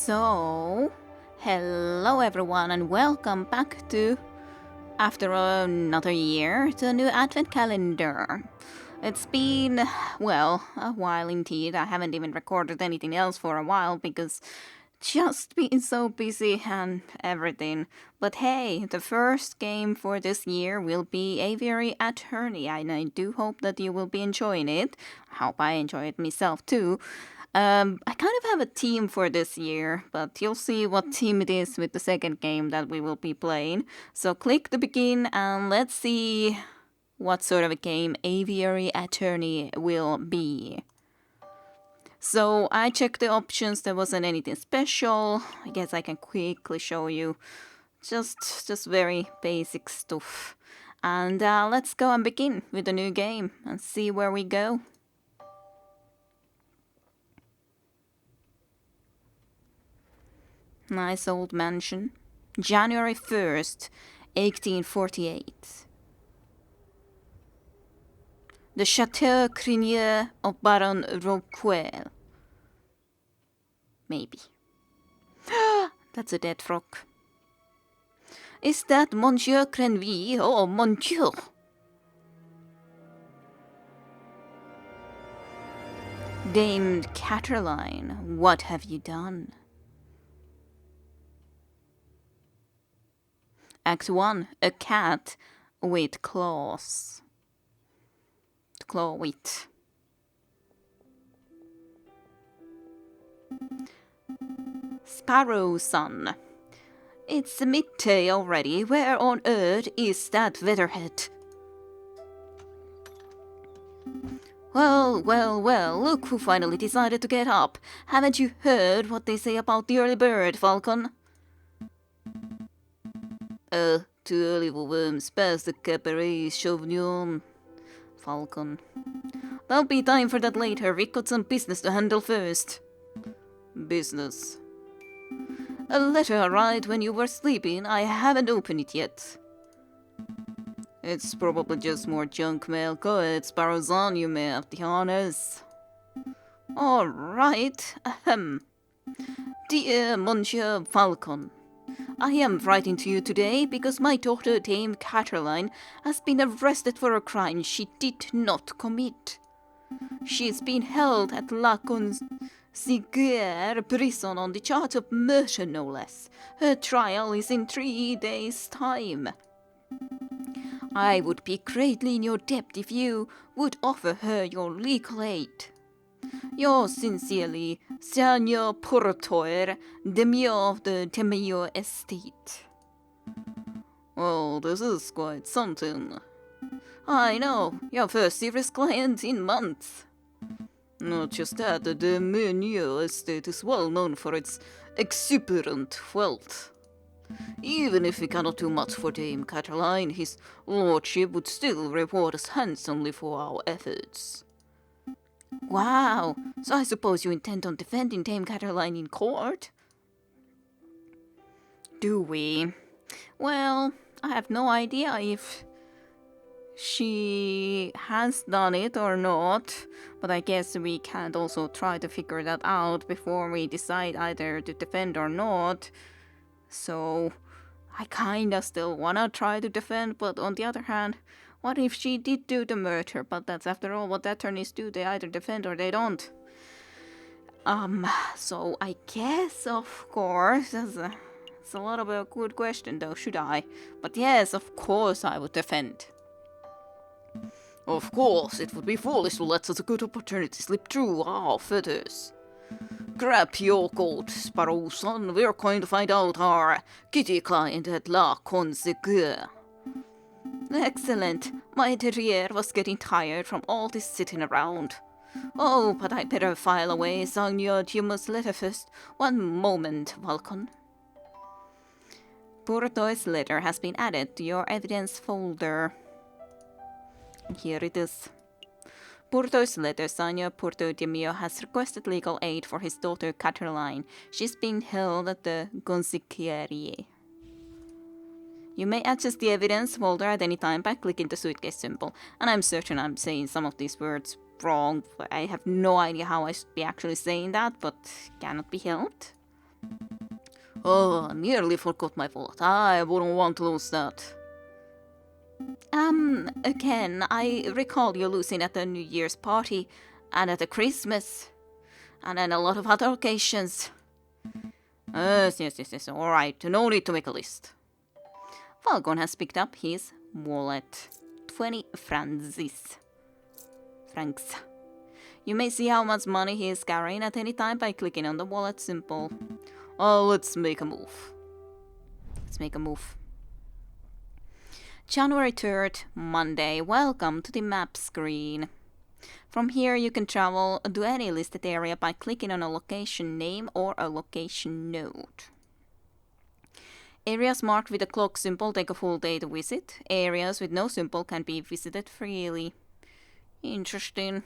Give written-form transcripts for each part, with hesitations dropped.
So, hello everyone and welcome back to, after another year, to a new advent calendar. It's been, well, a while indeed. I haven't even recorded anything else for a while because just been so busy and everything. But hey, the first game for this year will be Aviary Attorney, and I do hope that you will be enjoying it. I hope I enjoy it myself too. I kind of have a team for this year, but you'll see what team it is with the second game that we will be playing. So click to begin and let's see what sort of a game Aviary Attorney will be. So I checked the options, there wasn't anything special. I guess I can quickly show you just very basic stuff. And let's go and begin with the new game and see where we go. Nice old mansion. January 1st, 1848. The Chateau Crinier of Baron Roquel. Maybe. That's a dead frog. Is that Monsieur Crenville? Oh, mon Dieu! Dame Catterline, what have you done? Act 1. A cat with claws. Claw with. Sparrow son. It's midday already. Where on earth is that weatherhead? Well, look who finally decided to get up. Haven't you heard what they say about the early bird, Falcon? Too early for worms, past the cabaret Chauvignon. Falcon. There'll be time for that later, we've got some business to handle first. Business. A letter arrived when you were sleeping, I haven't opened it yet. It's probably just more junk mail. Go ahead, Sparrowson, you may have the honors. Alright, ahem. Dear Monsieur Falcon, I am writing to you today because my daughter Dame Catterline has been arrested for a crime she did not commit. She is being held at La Consigliere prison on the charge of murder, no less. Her trial is in 3 days' time. I would be greatly in your debt if you would offer her your legal aid. Yours sincerely, Seigneur Portoir, Demure of the Demure estate. Well, this is quite something. I know, your first serious client in months. Not just that, the Demure estate is well known for its exuberant wealth. Even if we cannot do much for Dame Catterline, his lordship would still reward us handsomely for our efforts. Wow, so I suppose you intend on defending Dame Catterline in court? Do we? Well, I have no idea if she has done it or not, but I guess we can't also try to figure that out before we decide either to defend or not. So, I kinda still wanna try to defend, but on the other hand, what if she did do the murder? But that's after all what attorneys do, they either defend or they don't. So I guess, of course, it's a lot of a good question though, should I? But yes, of course I would defend. Of course, it would be foolish to let such a good opportunity slip through our feathers. Grab your coat, Sparrowson, we're going to find out our kitty client at La Consigliere. Excellent. My terrier was getting tired from all this sitting around. Oh, but I better file away, Seigneur, you must letter first. One moment, Falcon. Porto's letter has been added to your evidence folder. Here it is. Porto's letter, Seigneur Porto de Mio has requested legal aid for his daughter Catterline. She's been held at the Consigliere. You may access the evidence folder at any time by clicking the suitcase symbol. And I'm certain I'm saying some of these words wrong. I have no idea how I should be actually saying that, but cannot be helped. Oh, I nearly forgot my wallet. I wouldn't want to lose that. Again, I recall you losing at the New Year's party, and at the Christmas, and then a lot of other occasions. Yes. Alright, no need to make a list. Falcon has picked up his wallet. 20 francs. You may see how much money he is carrying at any time by clicking on the wallet symbol. Oh, let's make a move. January 3rd, Monday. Welcome to the map screen. From here you can travel to any listed area by clicking on a location name or a location node. Areas marked with a clock symbol take a full day to visit. Areas with no symbol can be visited freely. Interesting.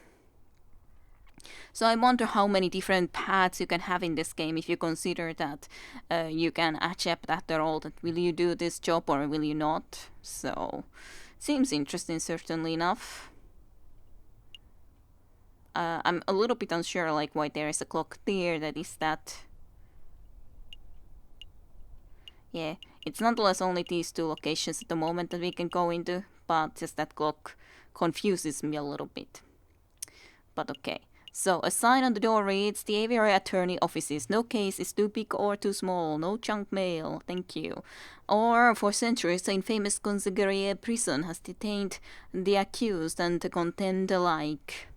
So I wonder how many different paths you can have in this game if you consider that you can accept after all that will you do this job or will you not. So seems interesting certainly enough. I'm a little bit unsure like why there is a clock there. That is that. Yeah, it's nonetheless only these two locations at the moment that we can go into, but just that clock confuses me a little bit. But okay. So, a sign on the door reads, the Aviary Attorney Offices. No case is too big or too small. No junk mail. Thank you. Or, for centuries, the infamous Consigliere prison has detained the accused and condemned alike.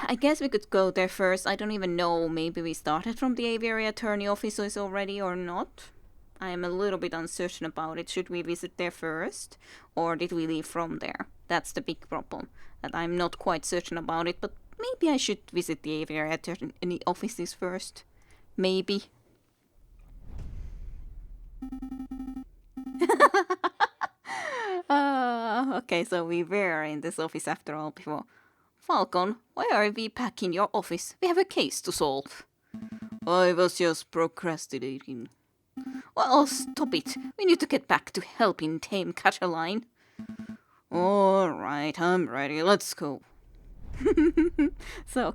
I guess we could go there first. I don't even know. Maybe we started from the Aviary Attorney Offices already or not. I am a little bit uncertain about it. Should we visit there first? Or did we leave from there? That's the big problem. That I'm not quite certain about it, but maybe I should visit the Aviary Attorney Offices first. Maybe. Okay, so we were in this office after all before. Falcon, why are we back in your office? We have a case to solve. I was just procrastinating. Well, stop it. We need to get back to helping tame Cataline. Alright, I'm ready. Let's go. So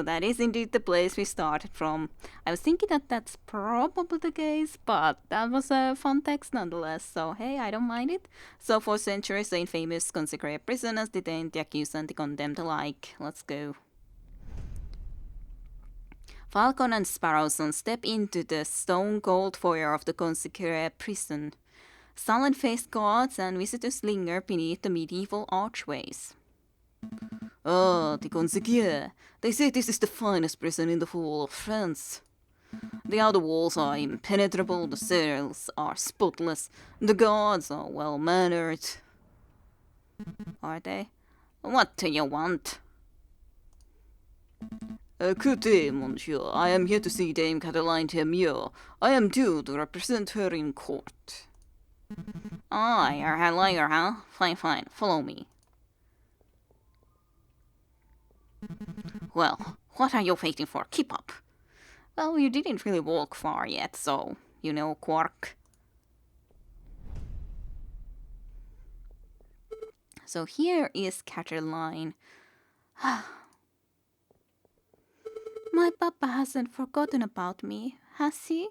that is indeed the place we started from. I was thinking that that's probably the case, but that was a fun text nonetheless, so hey, I don't mind it. So for centuries, the infamous Consigliere prison has detained the accused and the condemned alike. Let's go. Falcon and Sparrowson step into the stone-cold foyer of the Consigliere prison. Silent-faced guards and visitors linger beneath the medieval archways. Ah, the Consigliere. They say this is the finest prison in the whole of France. The outer walls are impenetrable, the cells are spotless, the guards are well-mannered. Are they? What do you want? Good day, monsieur. I am here to see Dame Cataline Temieux. I am due to represent her in court. Ah, you're a lawyer, huh? Fine, follow me. Well, what are you waiting for? Keep up. Well, you didn't really walk far yet, so, you know, Quark. So here is Cataline. My papa hasn't forgotten about me, has he?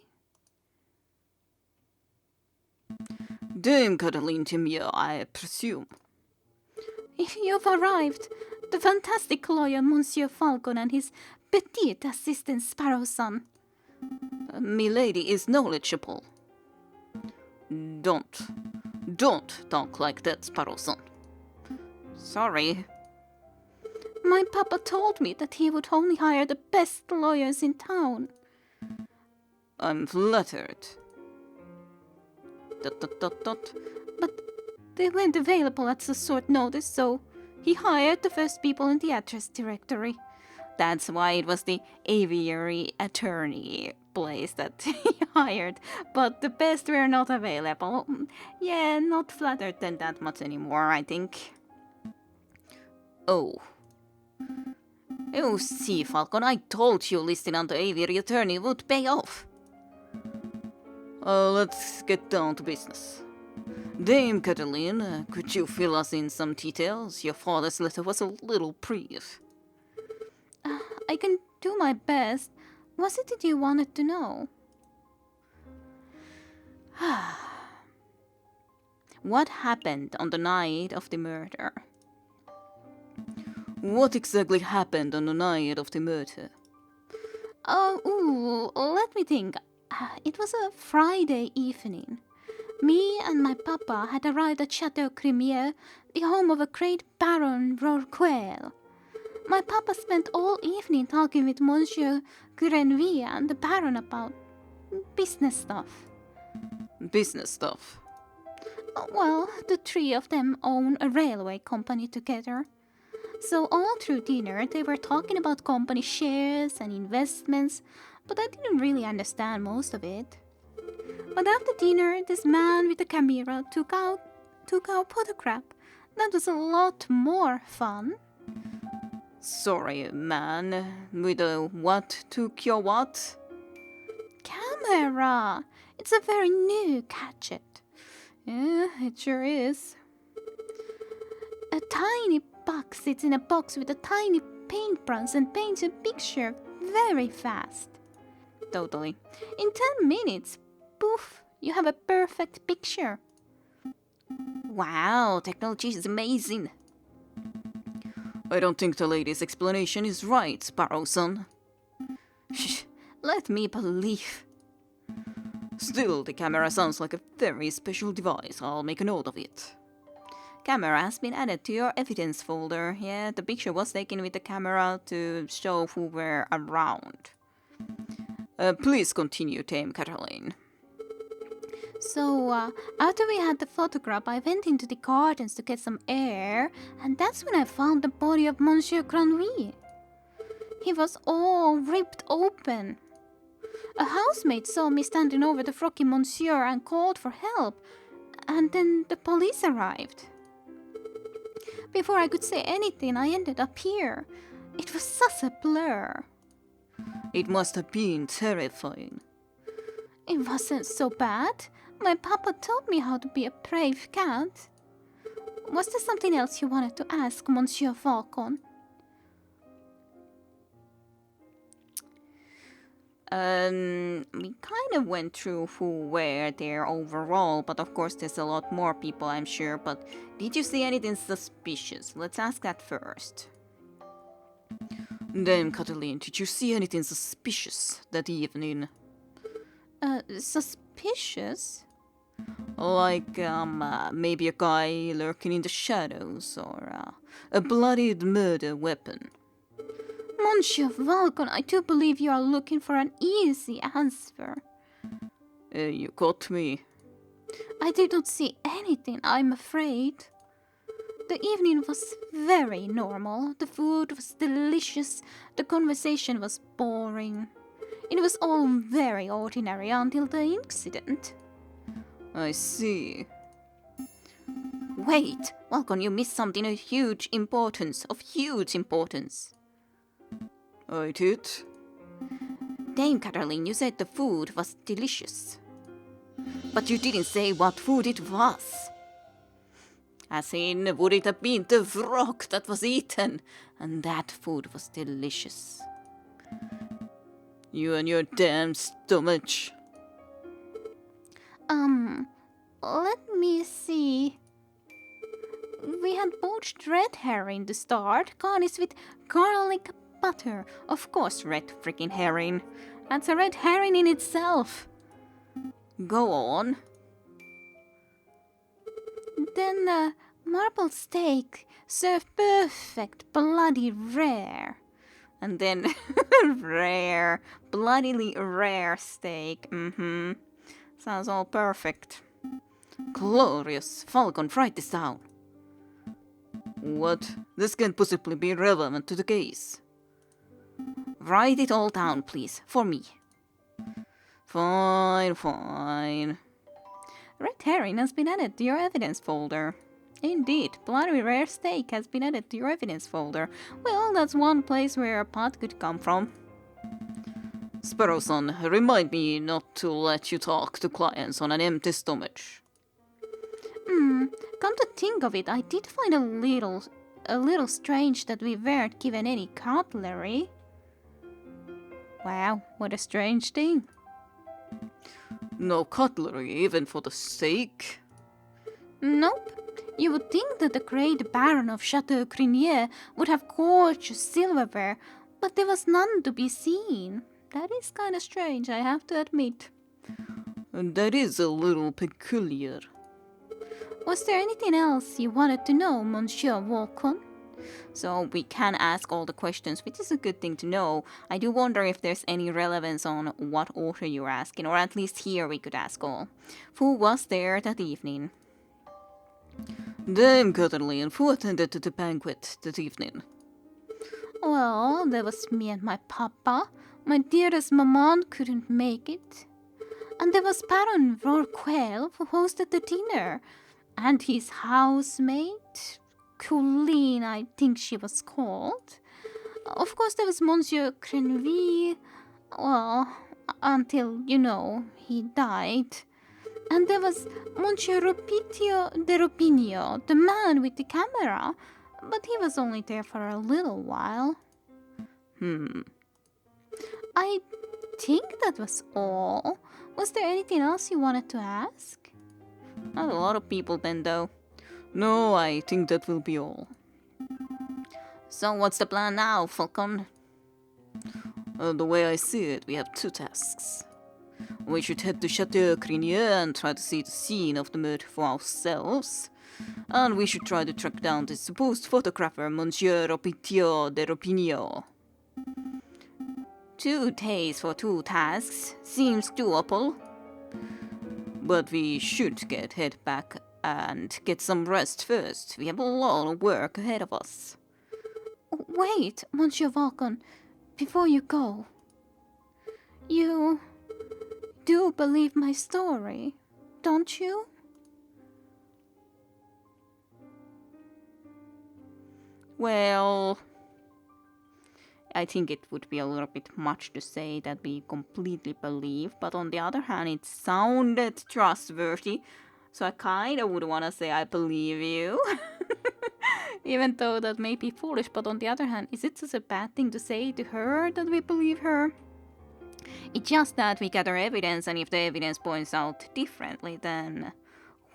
Dame Cataline Temieux, I presume. You've arrived. The fantastic lawyer Monsieur Falcon and his petite assistant Sparrowson. Milady is knowledgeable. Don't talk like that, Sparrowson. Sorry. My papa told me that he would only hire the best lawyers in town. I'm flattered. ... But they weren't available at the short notice, so he hired the first people in the address directory. That's why it was the Aviary Attorney place that he hired, but the best were not available. Yeah, not flattered than that much anymore, I think. Oh. You see, Falcon, I told you listing on the Aviary Attorney would pay off. Let's get down to business. Dame Cataline, could you fill us in some details? Your father's letter was a little brief. I can do my best. Was it that you wanted to know? What happened on the night of the murder? What exactly happened on the night of the murder? Let me think. It was a Friday evening. Me and my papa had arrived at Chateau Cremier, the home of a great Baron Rorquel. My papa spent all evening talking with Monsieur Grenville and the Baron about business stuff. Business stuff. Well, the three of them own a railway company together. So all through dinner they were talking about company shares and investments, but I didn't really understand most of it. But after dinner, this man with the camera took our photograph. That was a lot more fun. Sorry, man. With a what took your what? Camera! It's a very new gadget. Yeah, it sure is. A tiny bug sits in a box with a tiny paintbrush and paints a picture very fast. Totally. In 10 minutes, poof, you have a perfect picture. Wow, technology is amazing. I don't think the lady's explanation is right, Sparrow-son. Shh, let me believe. Still, the camera sounds like a very special device. I'll make a note of it. Camera has been added to your evidence folder. Yeah, the picture was taken with the camera to show who were around. Please continue, Dame Cataline. So, after we had the photograph, I went into the gardens to get some air, and that's when I found the body of Monsieur Granville. He was all ripped open. A housemaid saw me standing over the froggy monsieur and called for help, and then the police arrived. Before I could say anything, I ended up here. It was such a blur. It must have been terrifying. It wasn't so bad. My papa taught me how to be a brave cat. Was there something else you wanted to ask, Monsieur Falcon? We kind of went through who were there overall, but of course there's a lot more people, I'm sure. But did you see anything suspicious? Let's ask that first. Dame Cataline, did you see anything suspicious that evening? Suspicious? Like, maybe a guy lurking in the shadows, or a bloodied murder weapon. Monsieur Falcon, I do believe you are looking for an easy answer. You got me. I did not see anything, I'm afraid. The evening was very normal. The food was delicious. The conversation was boring. It was all very ordinary until the incident. I see. Wait, Falcon, you missed something of huge importance. I did? Dame Caroline, you said the food was delicious. But you didn't say what food it was. As in, would it have been the frog that was eaten? And that food was delicious. You and your damn stomach. Let me see. We had poached red herring to start, garnished with garlic butter. Of course, red freaking herring. That's a red herring in itself. Go on. Then marble steak, served perfect, bloody rare. And then rare, bloodily rare steak. Sounds all perfect. Glorious. Falcon, write this down. What? This can't possibly be relevant to the case. Write it all down, please, for me. Fine. Red herring has been added to your evidence folder. Indeed, bloody rare steak has been added to your evidence folder. Well, that's one place where a pot could come from. Sparrow-son, remind me not to let you talk to clients on an empty stomach. Come to think of it, I did find a little strange that we weren't given any cutlery. Wow, what a strange thing. No cutlery, even for the steak? Nope. You would think that the great Baron of Chateau Crinier would have gorgeous silverware, but there was none to be seen. That is kind of strange, I have to admit. That is a little peculiar. Was there anything else you wanted to know, Monsieur Volcon? So we can ask all the questions, which is a good thing to know. I do wonder if there's any relevance on what order you're asking, or at least here we could ask all. Who was there that evening? Dame Catherine, who attended to the banquet that evening? Well, there was me and my papa. My dearest maman couldn't make it. And there was Baron Rorquel, who hosted the dinner. And his housemate, Colleen, I think she was called. Of course, there was Monsieur Crenville. Well, until, he died. And there was Monsieur Rupitio de Rupinio, the man with the camera. But he was only there for a little while. I think that was all. Was there anything else you wanted to ask? Not a lot of people then, though. No, I think that will be all. So what's the plan now, Falcon? The way I see it, we have two tasks. We should head to Chateau Crinier and try to see the scene of the murder for ourselves. And we should try to track down the supposed photographer, Monsieur Rupitio de Rupinio. 2 days for 2 tasks seems doable. But we should head back and get some rest first. We have a lot of work ahead of us. Wait, Monsieur Volcon, before you go. You do believe my story, don't you? Well, I think it would be a little bit much to say that we completely believe, but on the other hand, it sounded trustworthy, so I kind of would want to say I believe you. Even though that may be foolish, but on the other hand, is it such a bad thing to say to her that we believe her? It's just that we gather evidence, and if the evidence points out differently, then,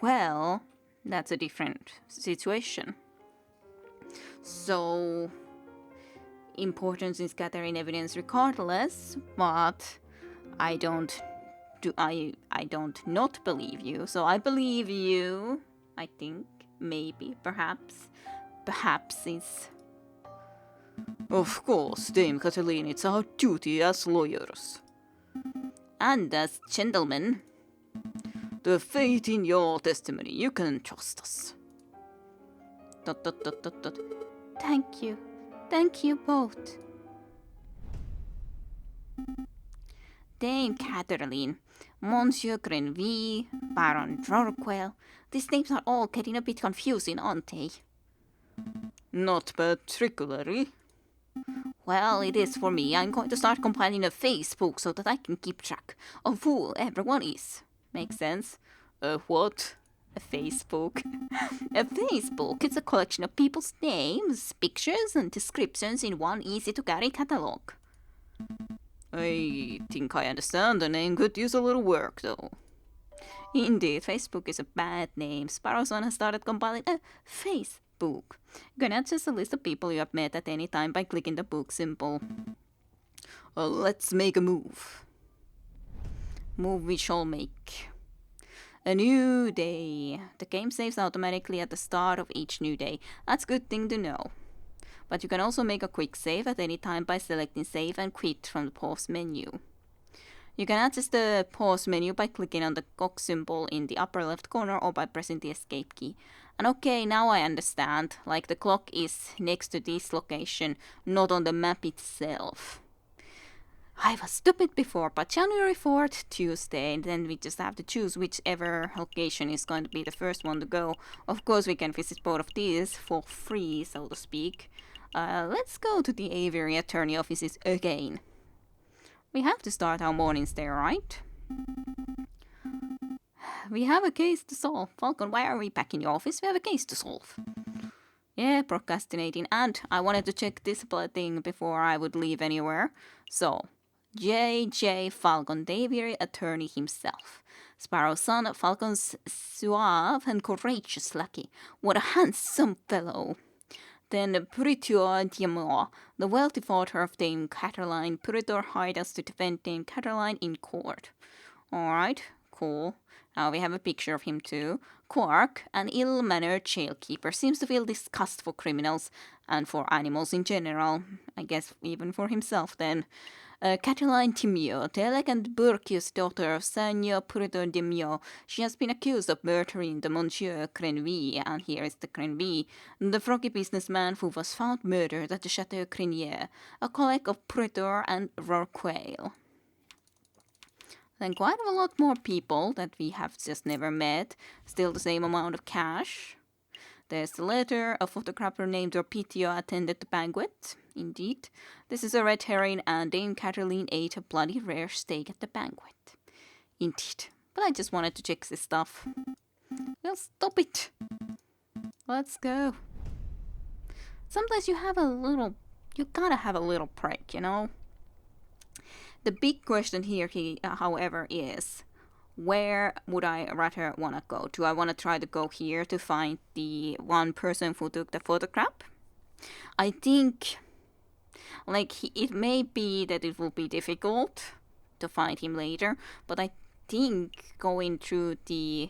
well, that's a different situation. So, importance is gathering evidence regardless, but I don't not believe you. So I believe you. I think, maybe, perhaps is. Of course, Dame Cataline, it's our duty as lawyers. And as gentlemen. The faith in your testimony, you can trust us. ... Thank you. Thank you both. Dame Catherine, Monsieur Grenville, Baron Rorquel, these names are all getting a bit confusing, aren't they? Not particularly. Well, it is for me. I'm going to start compiling a Facebook so that I can keep track of who everyone is. Makes sense? What? A Facebook? A Facebook is a collection of people's names, pictures, and descriptions in one easy-to-carry catalogue. I think I understand. The name could use a little work, though. Indeed, Facebook is a bad name. Sparrowson has started compiling a Facebook. You can add just a list of people you have met at any time by clicking the book symbol. Let's make a move. Move we shall make. A new day. The game saves automatically at the start of each new day. That's a good thing to know. But you can also make a quick save at any time by selecting save and quit from the pause menu. You can access the pause menu by clicking on the clock symbol in the upper left corner or by pressing the escape key. And okay, now I understand. Like the clock is next to this location, not on the map itself. I was stupid before, but January 4th, Tuesday, and then we just have to choose whichever location is going to be the first one to go. Of course, we can visit both of these for free, so to speak. Let's go to the Aviary attorney offices again. We have to start our mornings there, right? We have a case to solve. Falcon, why are we back in your office? We have a case to solve. Yeah, procrastinating. And I wanted to check this thing before I would leave anywhere. So, J. Falcon, the Aviary attorney himself. Sparrow's son, Falcon's suave and courageous lackey. What a handsome fellow! Then Puritua Diamo, the wealthy father of Dame Catiline, Puritor hired us to defend Dame Catiline in court. Alright, cool. Now we have a picture of him too. Quark, an ill-mannered jailkeeper, seems to feel disgust for criminals and for animals in general. I guess even for himself then. Catiline Timio, the elegant Burkius daughter of Sanyo Puritor Dimio. She has been accused of murdering the Monsieur Crenville, and here is the Crenville, the froggy businessman who was found murdered at the Chateau Crenier, a colleague of Puritor and Rorquail. Then quite a lot more people that we have just never met, still the same amount of cash. There's the letter, a photographer named Orpitio attended the banquet. Indeed. This is a red herring, and Dame Cataline ate a bloody rare steak at the banquet. Indeed. But I just wanted to check this stuff. Well, stop it. Let's go. Sometimes you gotta have a little break, you know? The big question here, however, is where would I rather want to go? Do I want to try to go here to find the one person who took the photograph? I think, it may be that it will be difficult to find him later, but I think going through the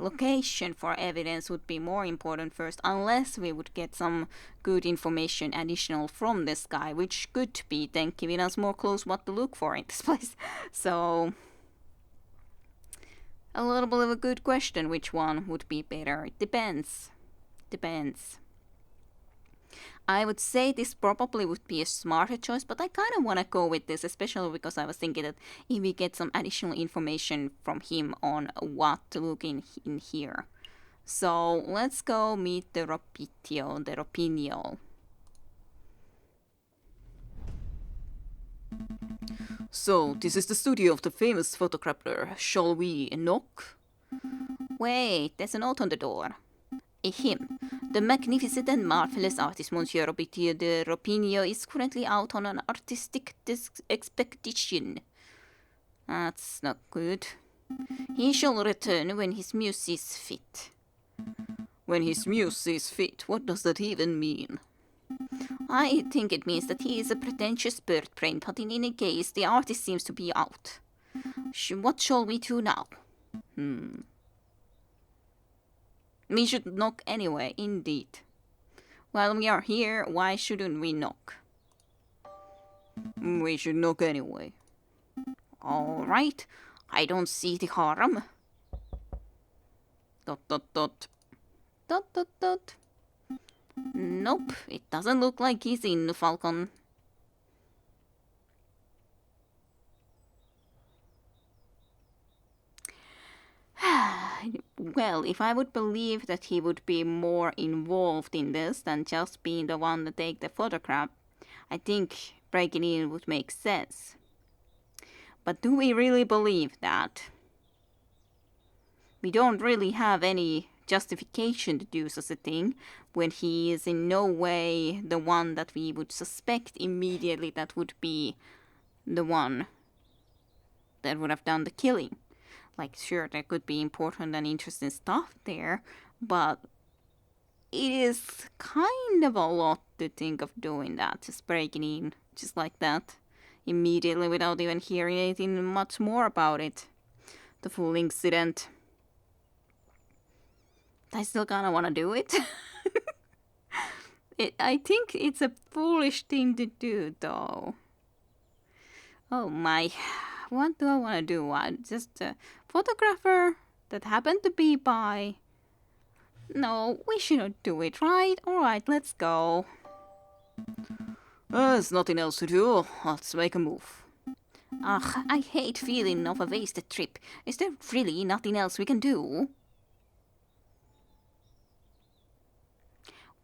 location for evidence would be more important first, unless we would get some good information additional from this guy, which could be then giving us more clues what to look for in this place. So, a little bit of a good question, which one would be better? It depends. I would say this probably would be a smarter choice, but I kind of want to go with this, especially because I was thinking that if we get some additional information from him on what to look in here. So let's go meet the Ropinio. So, this is the studio of the famous photographer. Shall we knock? Wait, there's a note on the door. Him. The magnificent and marvelous artist Monsieur Robitio de Ropinio is currently out on an artistic expedition. That's not good. He shall return when his muse sees fit. When his muse sees fit, what does that even mean? I think it means that he is a pretentious bird brain, but in any case, the artist seems to be out. What shall we do now? We should knock anyway, indeed. While we are here, why shouldn't we knock? We should knock anyway. Alright, I don't see the harm. ... Nope, it doesn't look like he's in, Falcon. Well, if I would believe that he would be more involved in this than just being the one to take the photograph, I think breaking in would make sense. But do we really believe that? We don't really have any justification to do such a thing when he is in no way the one that we would suspect immediately that would be the one that would have done the killing. Sure, there could be important and interesting stuff there, but it is kind of a lot to think of doing that, just breaking in, just like that, immediately without even hearing anything much more about it. The full incident. I still kinda wanna do it. I think it's a foolish thing to do, though. Oh my, what do I wanna do? I'm just a photographer that happened to be by... No, we shouldn't do it, right? Alright, let's go. There's nothing else to do. Let's make a move. Ugh, I hate feeling of a wasted trip. Is there really nothing else we can do?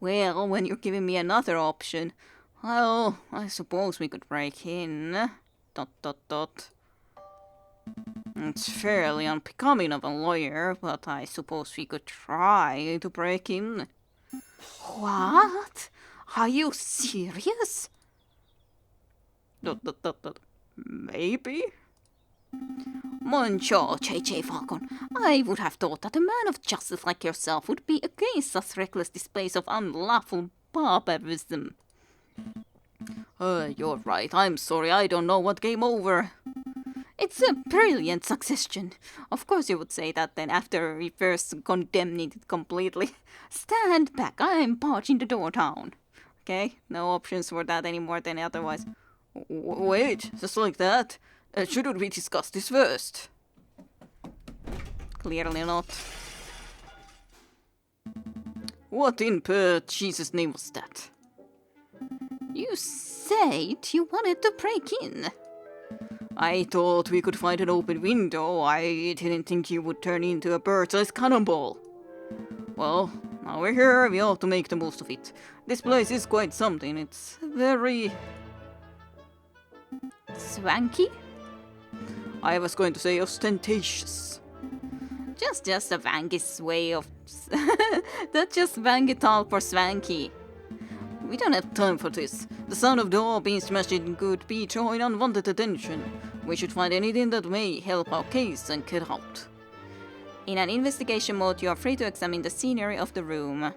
Well, when you're giving me another option, well, I suppose we could break in. ... It's fairly unbecoming of a lawyer, but I suppose we could try to break in. What? Are you serious? Maybe? Monsieur J.J. Falcon, I would have thought that a man of justice like yourself would be against such reckless displays of unlawful barbarism. You're right. I'm sorry. I don't know what came over. It's a brilliant suggestion. Of course you would say that then after we first condemning it completely. Stand back, I'm barging the door down. Okay, no options for that anymore than otherwise. Wait, just like that? Shouldn't we discuss this first? Clearly not. What in per Jesus' name was that? You said you wanted to break in. I thought we could find an open window. I didn't think you would turn into a bird-sized cannonball. Well, now we're here, we ought to make the most of it. This place is quite something. It's very... Swanky? I was going to say ostentatious. Just a Vangy's way of... That's just Vangy talk for Swanky. We don't have time for this. The sound of the door being smashed in could be drawing unwanted attention. We should find anything that may help our case and get out. In an investigation mode, you are free to examine the scenery of the room.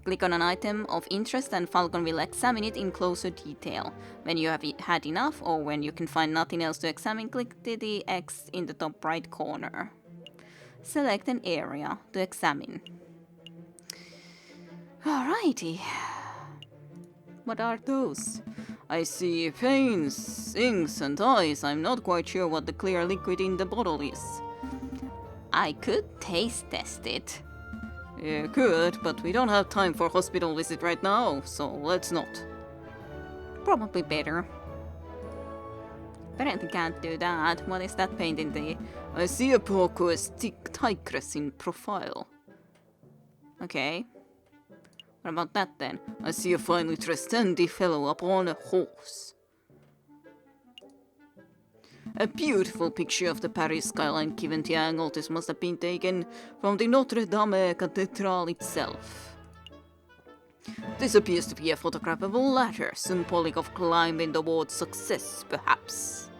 Click on an item of interest and Falcon will examine it in closer detail. When you have had enough or when you can find nothing else to examine, click the X in the top right corner. Select an area to examine. Alrighty. What are those? I see paints, inks and dyes. I'm not quite sure what the clear liquid in the bottle is. I could taste test it. You could, but we don't have time for a hospital visit right now, so let's not. Probably better. Apparently can't do that. What is that paint in the... I see a porpoise tigress in profile. Okay. What about that then? I see a finely dressed dandy fellow upon a horse. A beautiful picture of the Paris skyline given the angle. This must have been taken from the Notre Dame Cathedral itself. This appears to be a photograph of a ladder, symbolic of climbing towards success, perhaps.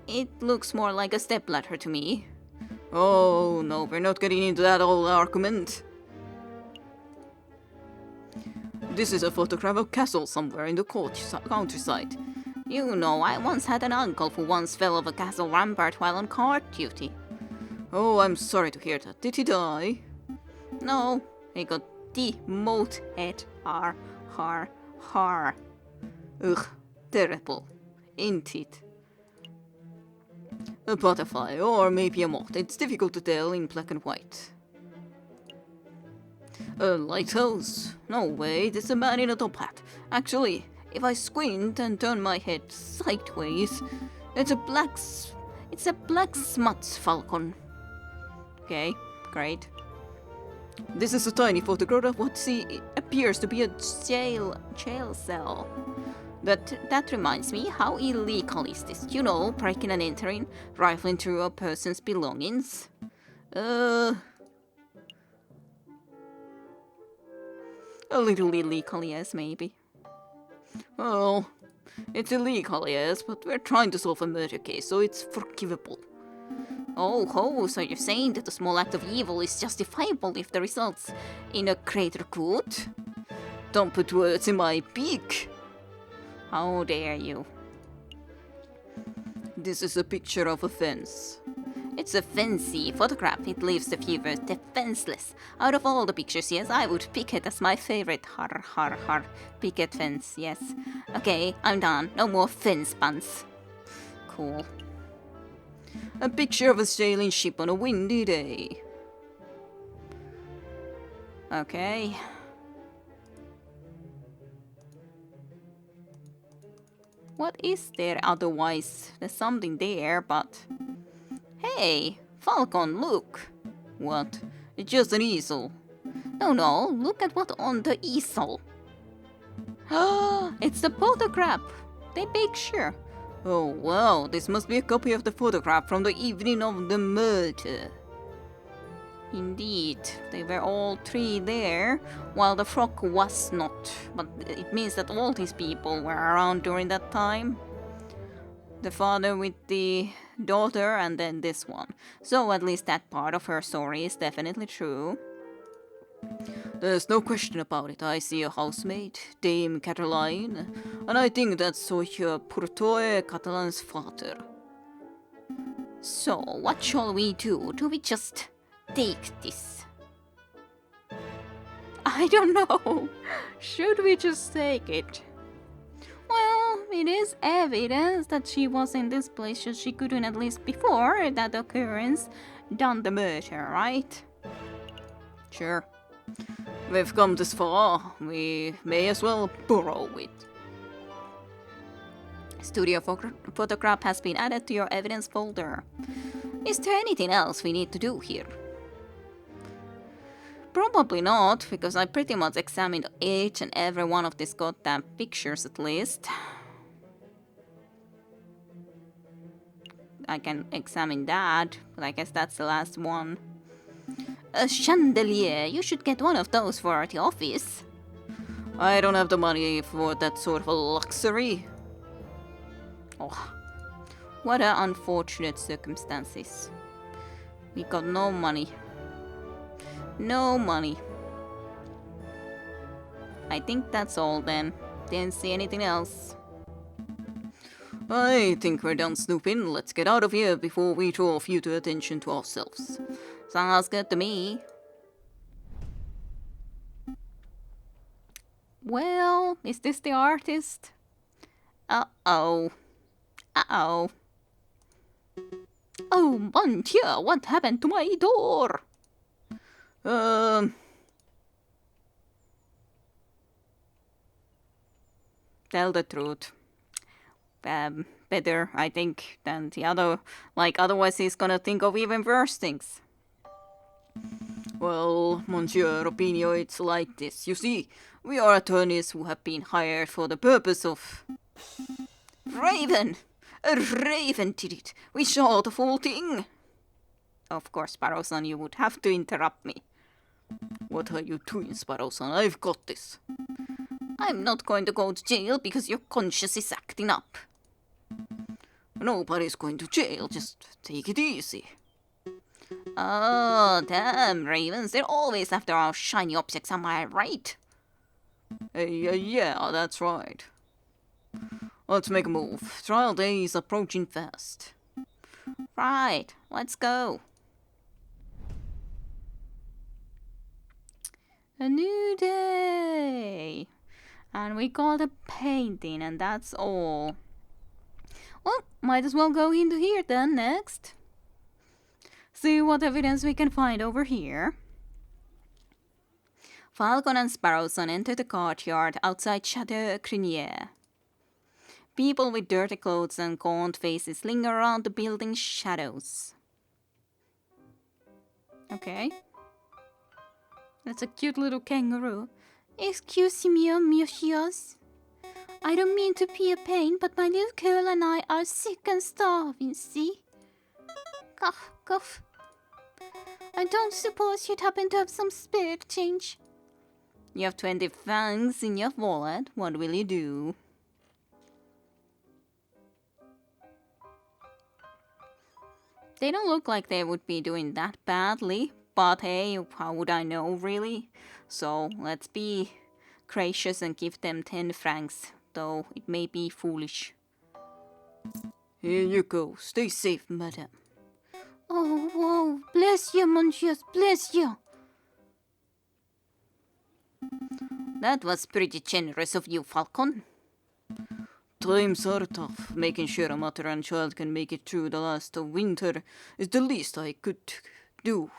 It looks more like a stepladder to me. Oh no, we're not getting into that old argument. This is a photograph of a castle somewhere in the countryside. You know, I once had an uncle who once fell off a castle rampart while on guard duty. Oh, I'm sorry to hear that. Did he die? No, he got demoted. Har, har, har. Ugh, terrible. Ain't it? A butterfly, or maybe a moth. It's difficult to tell in black and white. A lighthouse? No way, there's a man in a top hat. Actually, if I squint and turn my head sideways, it's a black smuts falcon. Okay, great. This is a tiny photograph of what appears to be a jail cell. That reminds me, how illegal is this? You know, breaking and entering, rifling through a person's belongings. A little illegal, yes, maybe. Well, it's illegal, yes, but we're trying to solve a murder case, so it's forgivable. Oh ho, so you're saying that a small act of evil is justifiable if the results in a greater good? Don't put words in my beak! How dare you? This is a picture of a fence. It's a fancy photograph. It leaves the viewer defenseless. Out of all the pictures, yes, I would pick it as my favorite. Har, har, har. Picket fence, yes. Okay, I'm done. No more fence puns. Cool. A picture of a sailing ship on a windy day. Okay. What is there otherwise? There's something there, but... Hey, Falcon, look! What? It's just an easel. No, look at what on the easel. It's the photograph! The picture! Oh wow, this must be a copy of the photograph from the evening of the murder. Indeed, they were all three there, while the frog was not. But it means that all these people were around during that time. The father with the daughter and then this one. So at least that part of her story is definitely true. There's no question about it. I see a housemaid, Dame Caroline, and I think that's Soja Purtoe Catalan's father. So, what shall we do? Do we just take this? I don't know. Should we just take it? Well, it is evidence that she was in this place, so she couldn't, at least before that occurrence, done the murder, right? Sure. We've come this far, we may as well borrow it. Studio photograph has been added to your evidence folder. Is there anything else we need to do here? Probably not, because I pretty much examined each and every one of these goddamn pictures at least. I can examine that, but I guess that's the last one. A chandelier, you should get one of those for the office. I don't have the money for that sort of a luxury. Oh, what a unfortunate circumstances. We got no money. No money. I think that's all then. Didn't see anything else. I think we're done snooping. Let's get out of here before we draw future attention to ourselves. Sounds good to me. Well, is this the artist? Uh-oh. Uh-oh. Oh, mon Dieu, what happened to my door? Tell the truth. Better, I think, than the other. Like, otherwise he's gonna think of even worse things. Well, Monsieur Opinio, it's like this. You see, we are attorneys who have been hired for the purpose of... Raven! A raven did it! We saw the full thing! Of course, Sparrow-san, you would have to interrupt me. What are you doing, Sparrow-san? I've got this. I'm not going to go to jail because your conscience is acting up. Nobody's going to jail, just take it easy. Oh, damn, ravens, they're always after our shiny objects, am I right? Yeah, that's right. Let's make a move. Trial day is approaching fast. Right, let's go. A new day. And we got a painting, and that's all. Well, might as well go into here then next. See what evidence we can find over here. Falcon and Sparrowson enter the courtyard outside Chateau Crinier. People with dirty clothes and gaunt faces linger around the building's shadows. Okay. That's a cute little kangaroo. Excuse me, messieurs. I don't mean to be a pain, but my little girl and I are sick and starving, see? Cough, cough. I don't suppose you'd happen to have some spare change. You have 20 francs in your wallet. What will you do? They don't look like they would be doing that badly. But hey, how would I know, really? So, let's be gracious and give them 10 francs, though it may be foolish. Here you go. Stay safe, madame. Oh, whoa. Bless you, monsieur. Bless you. That was pretty generous of you, Falcon. Times are tough. Making sure a mother and child can make it through the last of winter is the least I could do.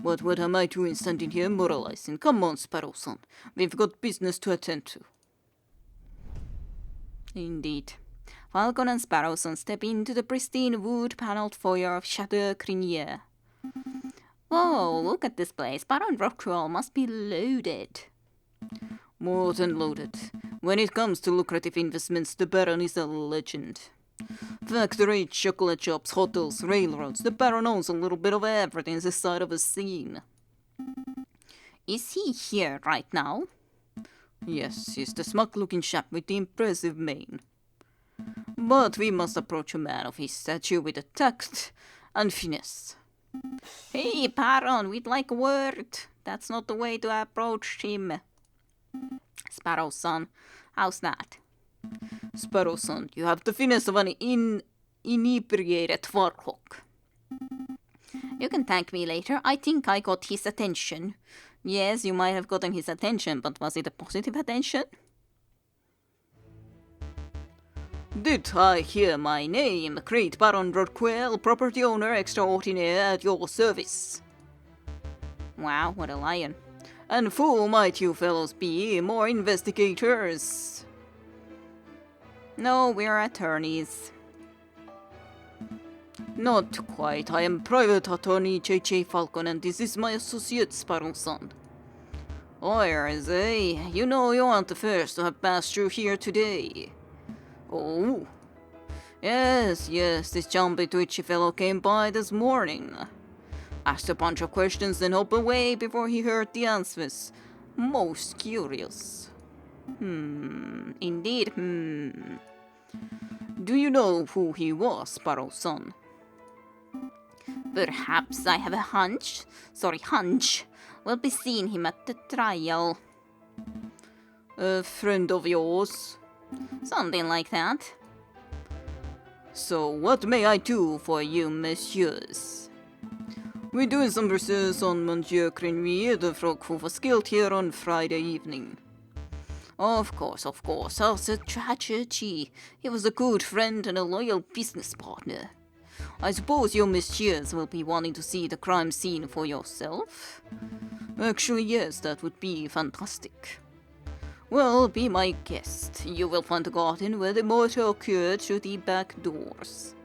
But what am I doing standing here moralizing? Come on, Sparrow-san. We've got business to attend to. Indeed. Falcon and Sparrow-san step into the pristine wood-paneled foyer of Chateau Crinier. Whoa, look at this place. Baron Rockwell must be loaded. More than loaded. When it comes to lucrative investments, the Baron is a legend. Factory, chocolate shops, hotels, railroads. The Baron owns a little bit of everything this side of a scene. Is he here right now? Yes, he's the smug-looking chap with the impressive mane. But we must approach a man of his stature with a tact and finesse. Hey, Baron, we'd like a word. That's not the way to approach him. Sparrow's son, how's that? Sparrow's son, you have the finesse of an inebriated warhawk. You can thank me later. I think I got his attention. Yes, you might have gotten his attention, but was it a positive attention? Did I hear my name? Great Baron Rodquell, property owner extraordinaire at your service. Wow, what a lion. And who might you fellows be? More investigators? No, we're attorneys. Not quite. I am private attorney J.J. Falcon, and this is my associate Sparrow's son. Lawyers, eh? You know you aren't the first to have passed through here today. Oh. Yes, this jumpy twitchy fellow came by this morning. Asked a bunch of questions, then hop away before he heard the answers. Most curious. Indeed, Do you know who he was, Sparrow's son? Perhaps I have a hunch. We'll be seeing him at the trial. A friend of yours? Something like that. So what may I do for you, messieurs? We're doing some research on Monsieur Crenvier, the frog who was killed here on Friday evening. Of course. How's a tragedy? He was a good friend and a loyal business partner. I suppose you messieurs will be wanting to see the crime scene for yourself? Actually, yes, that would be fantastic. Well, be my guest. You will find the garden where the murder occurred through the back doors.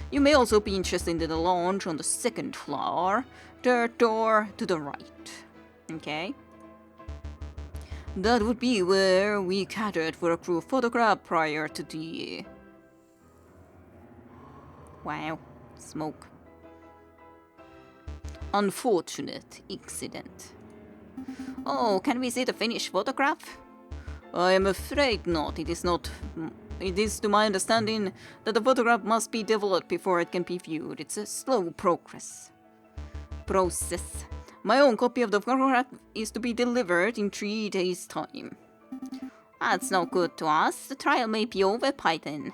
You may also be interested in the lounge on the second floor, third door to the right. Okay. That would be where we gathered for a crew photograph prior to the... Wow, smoke. Unfortunate incident. Oh, can we see the finished photograph? I am afraid not. It is to my understanding that the photograph must be developed before it can be viewed. It's a slow process. My own copy of the photograph is to be delivered in 3 days' time. That's no good to us. The trial may be over by then.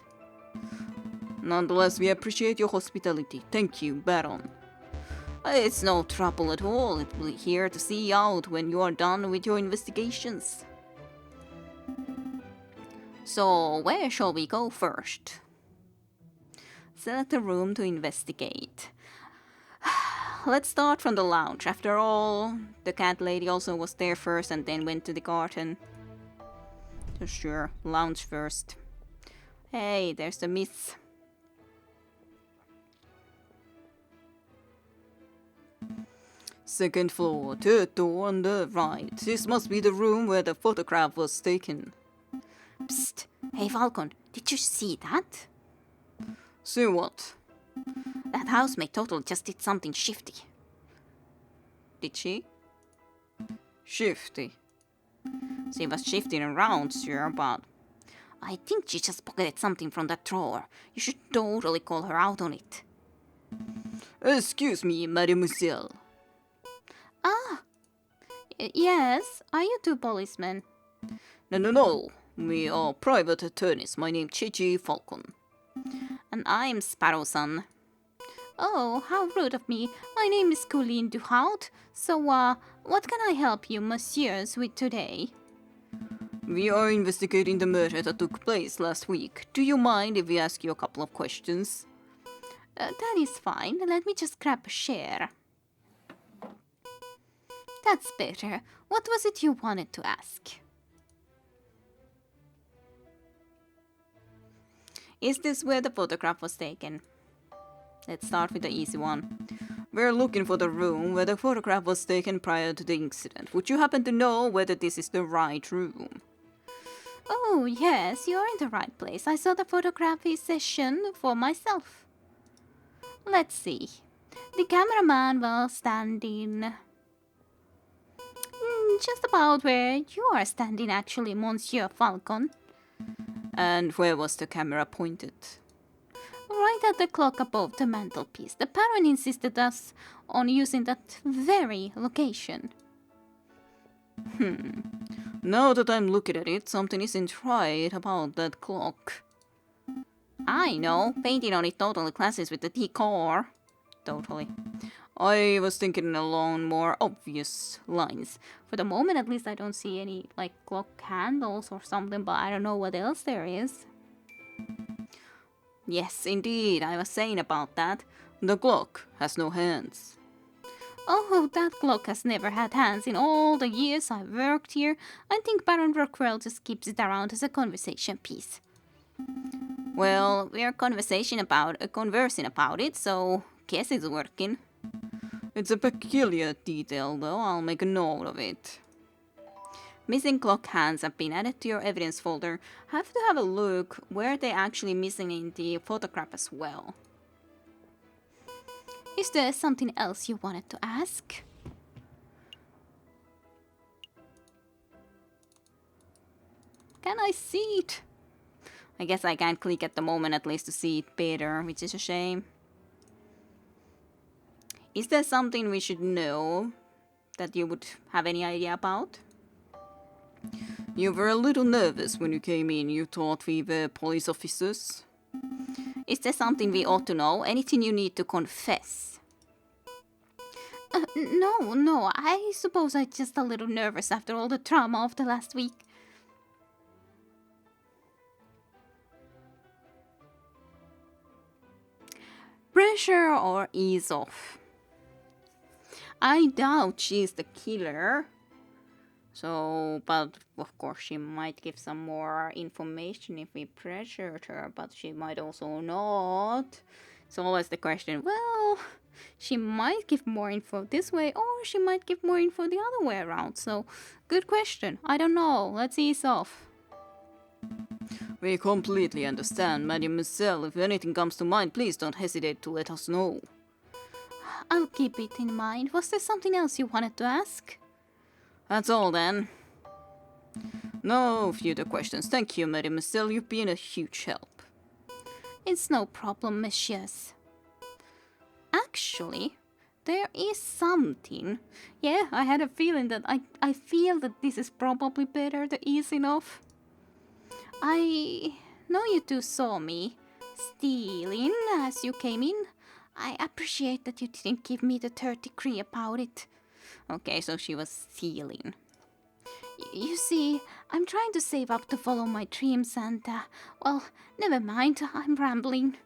Nonetheless, we appreciate your hospitality. Thank you, Baron. It's no trouble at all. We'll be here to see you out when you are done with your investigations. So, where shall we go first? Select a room to investigate. Let's start from the lounge. After all, the cat lady also was there first and then went to the garden. So sure, lounge first. Hey, there's the miss. Second floor, third door on the right. This must be the room where the photograph was taken. Psst! Hey Falcon, did you see that? See what? That housemaid totally just did something shifty. Did she? Shifty? She was shifting around, sure, but I think she just pocketed something from that drawer. You should totally call her out on it. Excuse me, mademoiselle. Ah! Yes, are you two policemen? No. We are private attorneys. My name's J.J. Falcon. And I'm Sparrow's son. Oh, how rude of me. My name is Colleen Duhaut. So, what can I help you, messieurs, with today? We are investigating the murder that took place last week. Do you mind if we ask you a couple of questions? That is fine. Let me just grab a chair. That's better. What was it you wanted to ask? Is this where the photograph was taken? Let's start with the easy one. We're looking for the room where the photograph was taken prior to the incident. Would you happen to know whether this is the right room? Oh, yes, you're in the right place. I saw the photography session for myself. Let's see. The cameraman was standing just about where you are standing, actually, Monsieur Falcon. And where was the camera pointed? Right at the clock above the mantelpiece. The Baron insisted us on using that very location. Now that I'm looking at it, something isn't right about that clock. I know, painting on it totally clashes with the decor. Totally. I was thinking along more obvious lines. For the moment, at least, I don't see any, like, clock handles or something, but I don't know what else there is. Yes, indeed, I was saying about that. The clock has no hands. Oh, that clock has never had hands in all the years I've worked here. I think Baron Rockwell just keeps it around as a conversation piece. Well, we're conversing about it, so guess it's working. It's a peculiar detail, though. I'll make a note of it. Missing clock hands have been added to your evidence folder. Have to have a look where they're actually missing in the photograph as well. Is there something else you wanted to ask? Can I see it? I guess I can't click at the moment, at least to see it better, which is a shame. Is there something we should know that you would have any idea about? You were a little nervous when you came in. You thought we were police officers. Is there something we ought to know? Anything you need to confess? No, I suppose I'm just a little nervous after all the trauma of the last week. Pressure or ease off? I doubt she's the killer. So, but of course she might give some more information if we pressured her, but she might also not. It's always the question, well, she might give more info this way, or she might give more info the other way around. So, good question. I don't know. Let's ease off. We completely understand, Mademoiselle. If anything comes to mind, please don't hesitate to let us know. I'll keep it in mind. Was there something else you wanted to ask? That's all then. No further questions. Thank you, Mademoiselle. You've been a huge help. It's no problem, messieurs. Actually, there is something. Yeah, I had a feeling that I feel that this is probably better to easing off. I know you two saw me stealing as you came in. I appreciate that you didn't give me the third degree about it. Okay, so she was stealing. You see, I'm trying to save up to follow my dreams and, well, never mind, I'm rambling.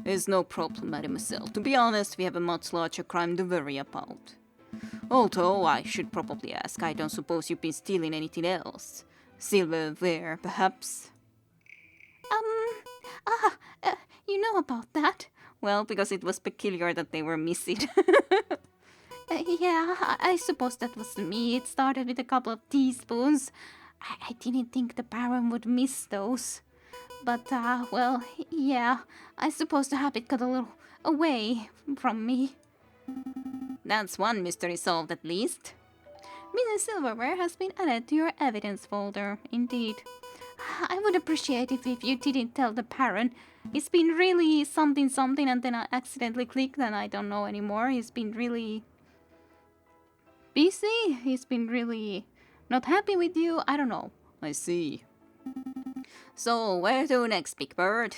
It's no problem, Mademoiselle. To be honest, we have a much larger crime to worry about. Although, I should probably ask, I don't suppose you've been stealing anything else? Silverware, perhaps? You know about that? Well, because it was peculiar that they were missing. Yeah, I suppose that was me. It started with a couple of teaspoons. I didn't think the Baron would miss those. But, well, yeah, I suppose the habit got a little away from me. That's one mystery solved at least. Missing silverware has been added to your evidence folder, indeed. I would appreciate if you didn't tell the Baron. It's been really something and then I accidentally clicked and I don't know anymore. He's been really busy. He's been really not happy with you. I don't know. I see. So, where to next, Big Bird?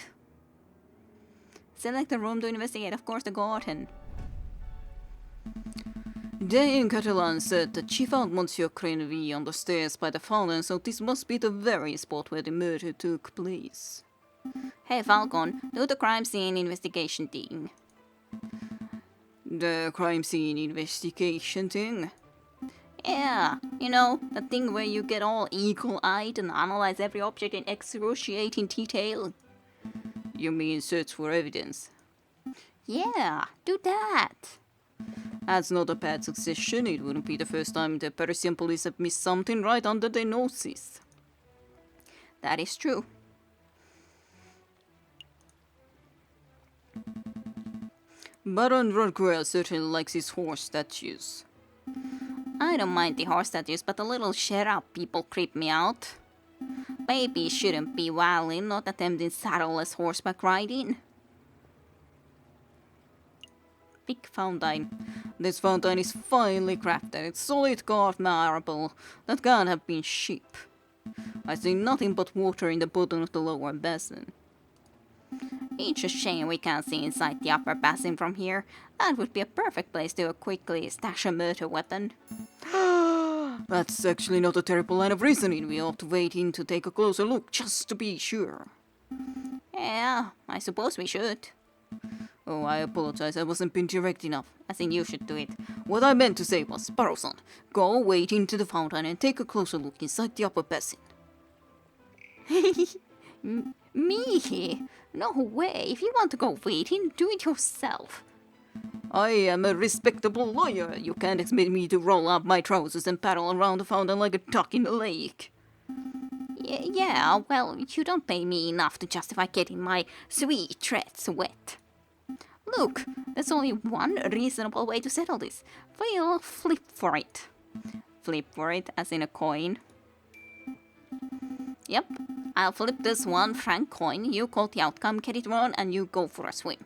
Select a room to investigate, of course, the garden. Dame Catalan said that she found Monsieur Creneville on the stairs by the fountain, so this must be the very spot where the murder took place. Hey Falcon, do the crime scene investigation thing. The crime scene investigation thing? Yeah, you know, the thing where you get all eagle-eyed and analyze every object in excruciating detail. You mean search for evidence? Yeah, do that. That's not a bad suggestion. It wouldn't be the first time the Parisian police have missed something right under their noses. That is true. Baron Rorquel certainly likes his horse statues. I don't mind the horse statues, but the little shut up people creep me out. Babies shouldn't be wilding, not attempting saddleless horseback riding. Big fountain. This fountain is finely crafted. It's solid carved marble. That can't have been cheap. I see nothing but water in the bottom of the lower basin. It's a shame we can't see inside the upper basin from here. That would be a perfect place to quickly stash a murder weapon. That's actually not a terrible line of reasoning. We ought to wait in to take a closer look, just to be sure. Yeah, I suppose we should. Oh, I apologize. I wasn't being direct enough. I think you should do it. What I meant to say was, Sparrowson, go wait into the fountain and take a closer look inside the upper basin. Me? No way. If you want to go waiting, do it yourself. I am a respectable lawyer. You can't expect me to roll up my trousers and paddle around the fountain like a duck in the lake. Yeah, well, you don't pay me enough to justify getting my sweet threads wet. Look, there's only one reasonable way to settle this. We'll flip for it. Flip for it, as in a coin. Yep, I'll flip this 1 franc coin, you call the outcome, get it wrong, and you go for a swim.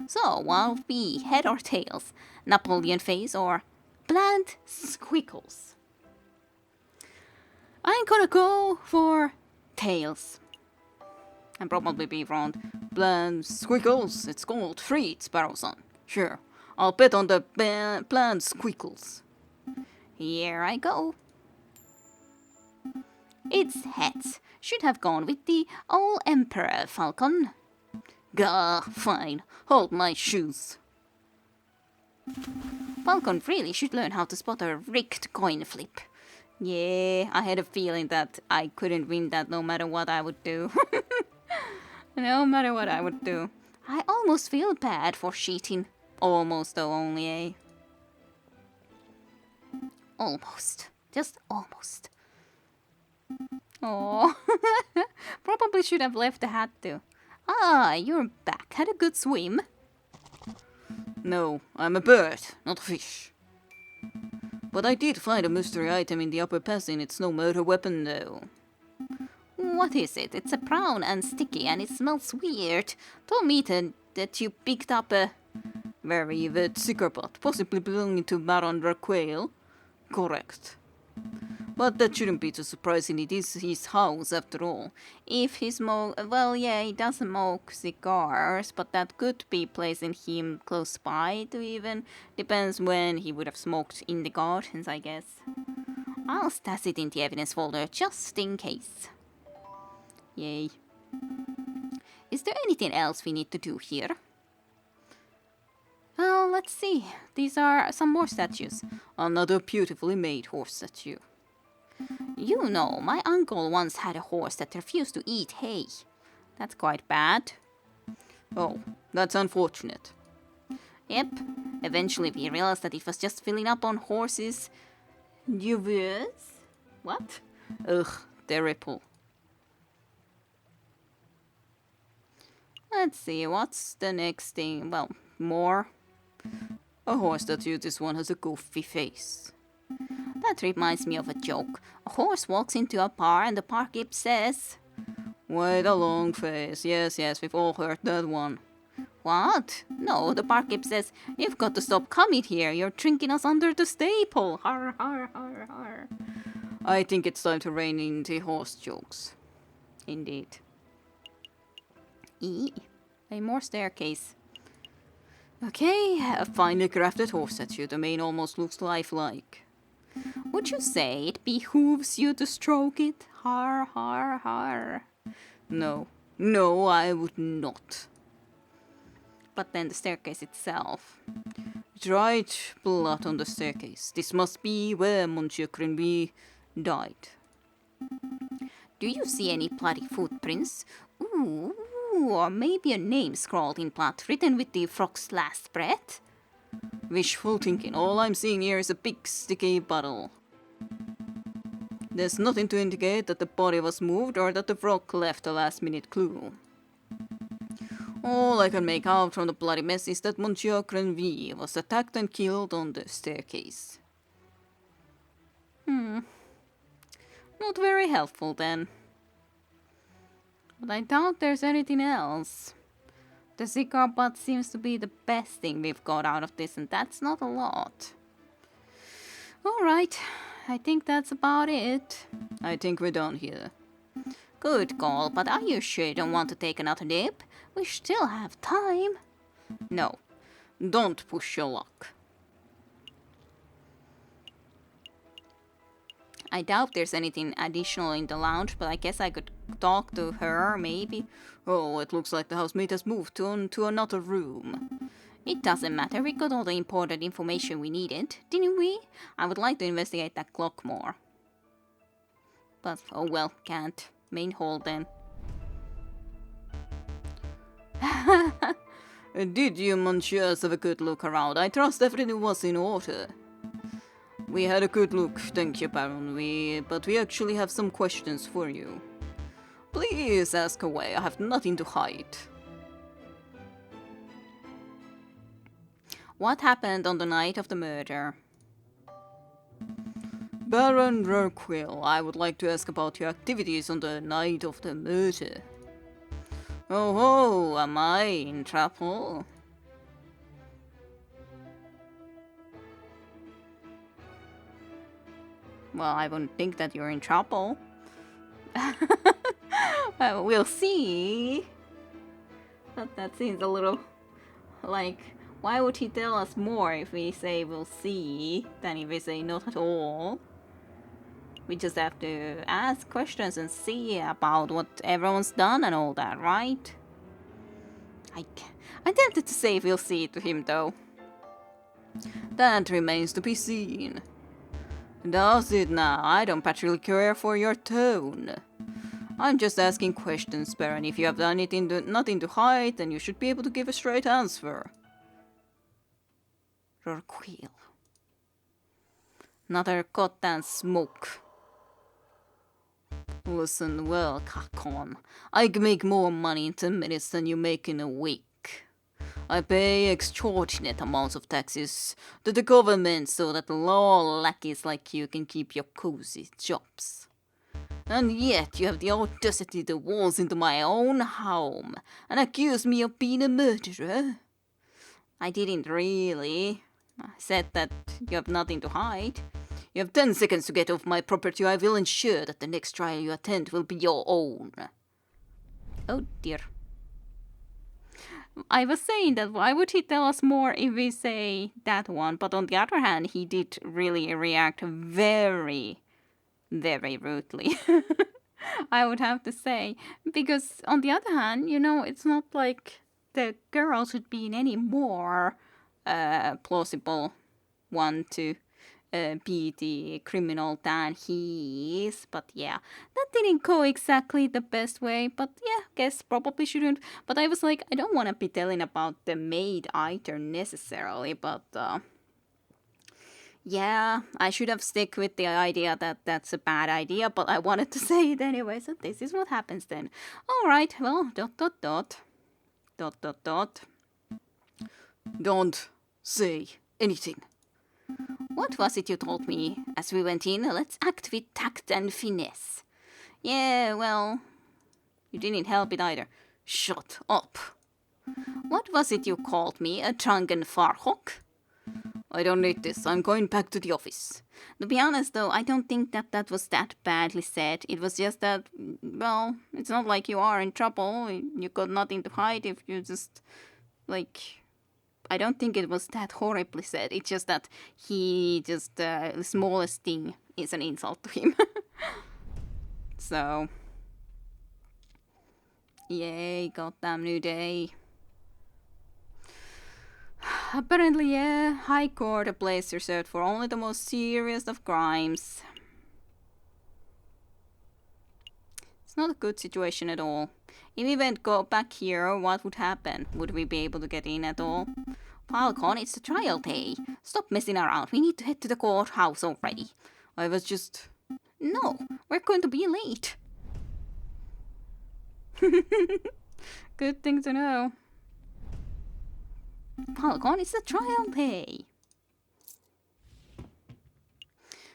So, while we head or tails, Napoleon face or bland squiggles. I'm gonna go for tails. And probably be wrong. Bland squiggles. It's called free, Sparrowson. Sure, I'll bet on the bland squiggles. Here I go. It's heads. Should have gone with the old Emperor Falcon. Gah, fine. Hold my shoes. Falcon really should learn how to spot a rigged coin flip. Yeah, I had a feeling that I couldn't win that no matter what I would do. No matter what I would do. I almost feel bad for cheating. Almost though, only, eh? Almost. Just almost. Oh, probably should have left the hat too. Ah, you're back. Had a good swim. No, I'm a bird, not a fish. But I did find a mystery item in the upper basin. It's no murder weapon, though. What is it? It's a brown and sticky and it smells weird. Told me that you picked up a very wet cigarette, possibly belonging to Baron Raquel. Correct. But that shouldn't be too surprising. It is his house, after all. If he well, yeah, he does smoke cigars, but that could be placing him close by to even. Depends when he would have smoked in the gardens, I guess. I'll stash it in the evidence folder just in case. Yay. Is there anything else we need to do here? Well, let's see. These are some more statues. Another beautifully made horse statue. You know, my uncle once had a horse that refused to eat hay. That's quite bad. Oh, that's unfortunate. Yep. Eventually we realized that it was just filling up on horses. Yes? What? Ugh, terrible. Let's see, what's the next thing? Well, more. A horse statue. This one has a goofy face. That reminds me of a joke. A horse walks into a bar and the barkeep says, "Wait, a long face." Yes, we've all heard that one. What? No, the barkeep says, "You've got to stop coming here. You're drinking us under the staple." Har, har, har, har. I think it's time to rein in the horse jokes. Indeed. A more staircase. Okay, a finely crafted horse statue. The mane almost looks lifelike. Would you say it behooves you to stroke it? Har, har, har. No, I would not. But then the staircase itself. Right, blood on the staircase. This must be where Monsieur Grenby died. Do you see any bloody footprints? Ooh, or maybe a name scrawled in blood, written with the frog's last breath? Wishful thinking. All I'm seeing here is a big sticky bottle. There's nothing to indicate that the body was moved or that the rock left a last-minute clue. All I can make out from the bloody mess is that Monsieur Grenville was attacked and killed on the staircase. Not very helpful then. But I doubt there's anything else. The cigar butt seems to be the best thing we've got out of this, and that's not a lot. Alright, I think that's about it. I think we're done here. Good call, but are you sure you don't want to take another dip? We still have time. No, don't push your luck. I doubt there's anything additional in the lounge, but I guess I could talk to her, maybe. Oh, it looks like the housemate has moved on to another room. It doesn't matter, we got all the important information we needed, didn't we? I would like to investigate that clock more. But, oh well, can't. Main hall then. Did you, monsieurs, have a good look around? I trust everything was in order. We had a good look, thank you, Baron. But we actually have some questions for you. Please ask away, I have nothing to hide. What happened on the night of the murder? Baron Rurquill, I would like to ask about your activities on the night of the murder. Oh, am I in trouble? Well, I wouldn't think that you're in trouble. We'll see. But that seems a little like, why would he tell us more if we say we'll see than if we say not at all? We just have to ask questions and see about what everyone's done and all that, right? I'm tempted to say we'll see to him though. That remains to be seen. Does it now? I don't particularly care for your tone. I'm just asking questions, Baron. If you have nothing to hide, then you should be able to give a straight answer. Rurquill. Another goddamn smoke. Listen, well, Kakon, I can make more money in 10 minutes than you make in a week. I pay extortionate amounts of taxes to the government so that law lackeys like you can keep your cozy jobs. And yet you have the audacity to waltz into my own home and accuse me of being a murderer. I didn't really. I said that you have nothing to hide. You have 10 seconds to get off my property. I will ensure that the next trial you attend will be your own. Oh dear. I was saying that why would he tell us more if we say that one? But on the other hand, he did really react very, very rudely. I would have to say. Because on the other hand, you know, it's not like the girl should be in any more plausible one to be the criminal than he is. But yeah, that didn't go exactly the best way. But yeah, guess probably shouldn't. But I was like, I don't want to be telling about the maid either necessarily. But yeah, I should have stick with the idea that that's a bad idea. But I wanted to say it anyway. So this is what happens then. All right, well, ... Don't say anything. What was it you told me as we went in? Let's act with tact and finesse. Yeah, well, you didn't help it either. Shut up. What was it you called me? A drunken farhawk? I don't need this. I'm going back to the office. To be honest, though, I don't think that was that badly said. It was just that, well, it's not like you are in trouble. You got nothing to hide if you just, like... I don't think it was that horribly said. It's just that he just, the smallest thing is an insult to him. So, yay, goddamn new day. Apparently, yeah, High Court, a place reserved for only the most serious of crimes. It's not a good situation at all. If we went go back here, what would happen? Would we be able to get in at all? Falcon, it's the trial day. Stop messing around. We need to head to the courthouse already. I was just No, we're going to be late. Good thing to know. Falcon, it's a trial day.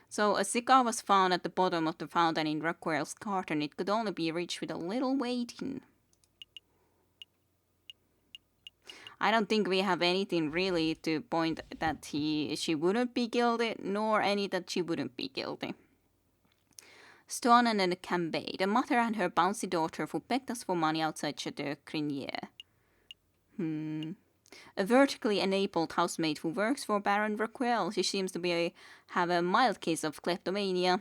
So a cigar was found at the bottom of the fountain in Rockwell's garden. It could only be reached with a little waiting. I don't think we have anything really to point that she wouldn't be guilty, nor any that she wouldn't be guilty. Stonen and Cambay, the mother and her bouncy daughter who begged us for money outside Chateau Crinier. A vertically enabled housemaid who works for Baron Rockwell. She seems to have a mild case of kleptomania.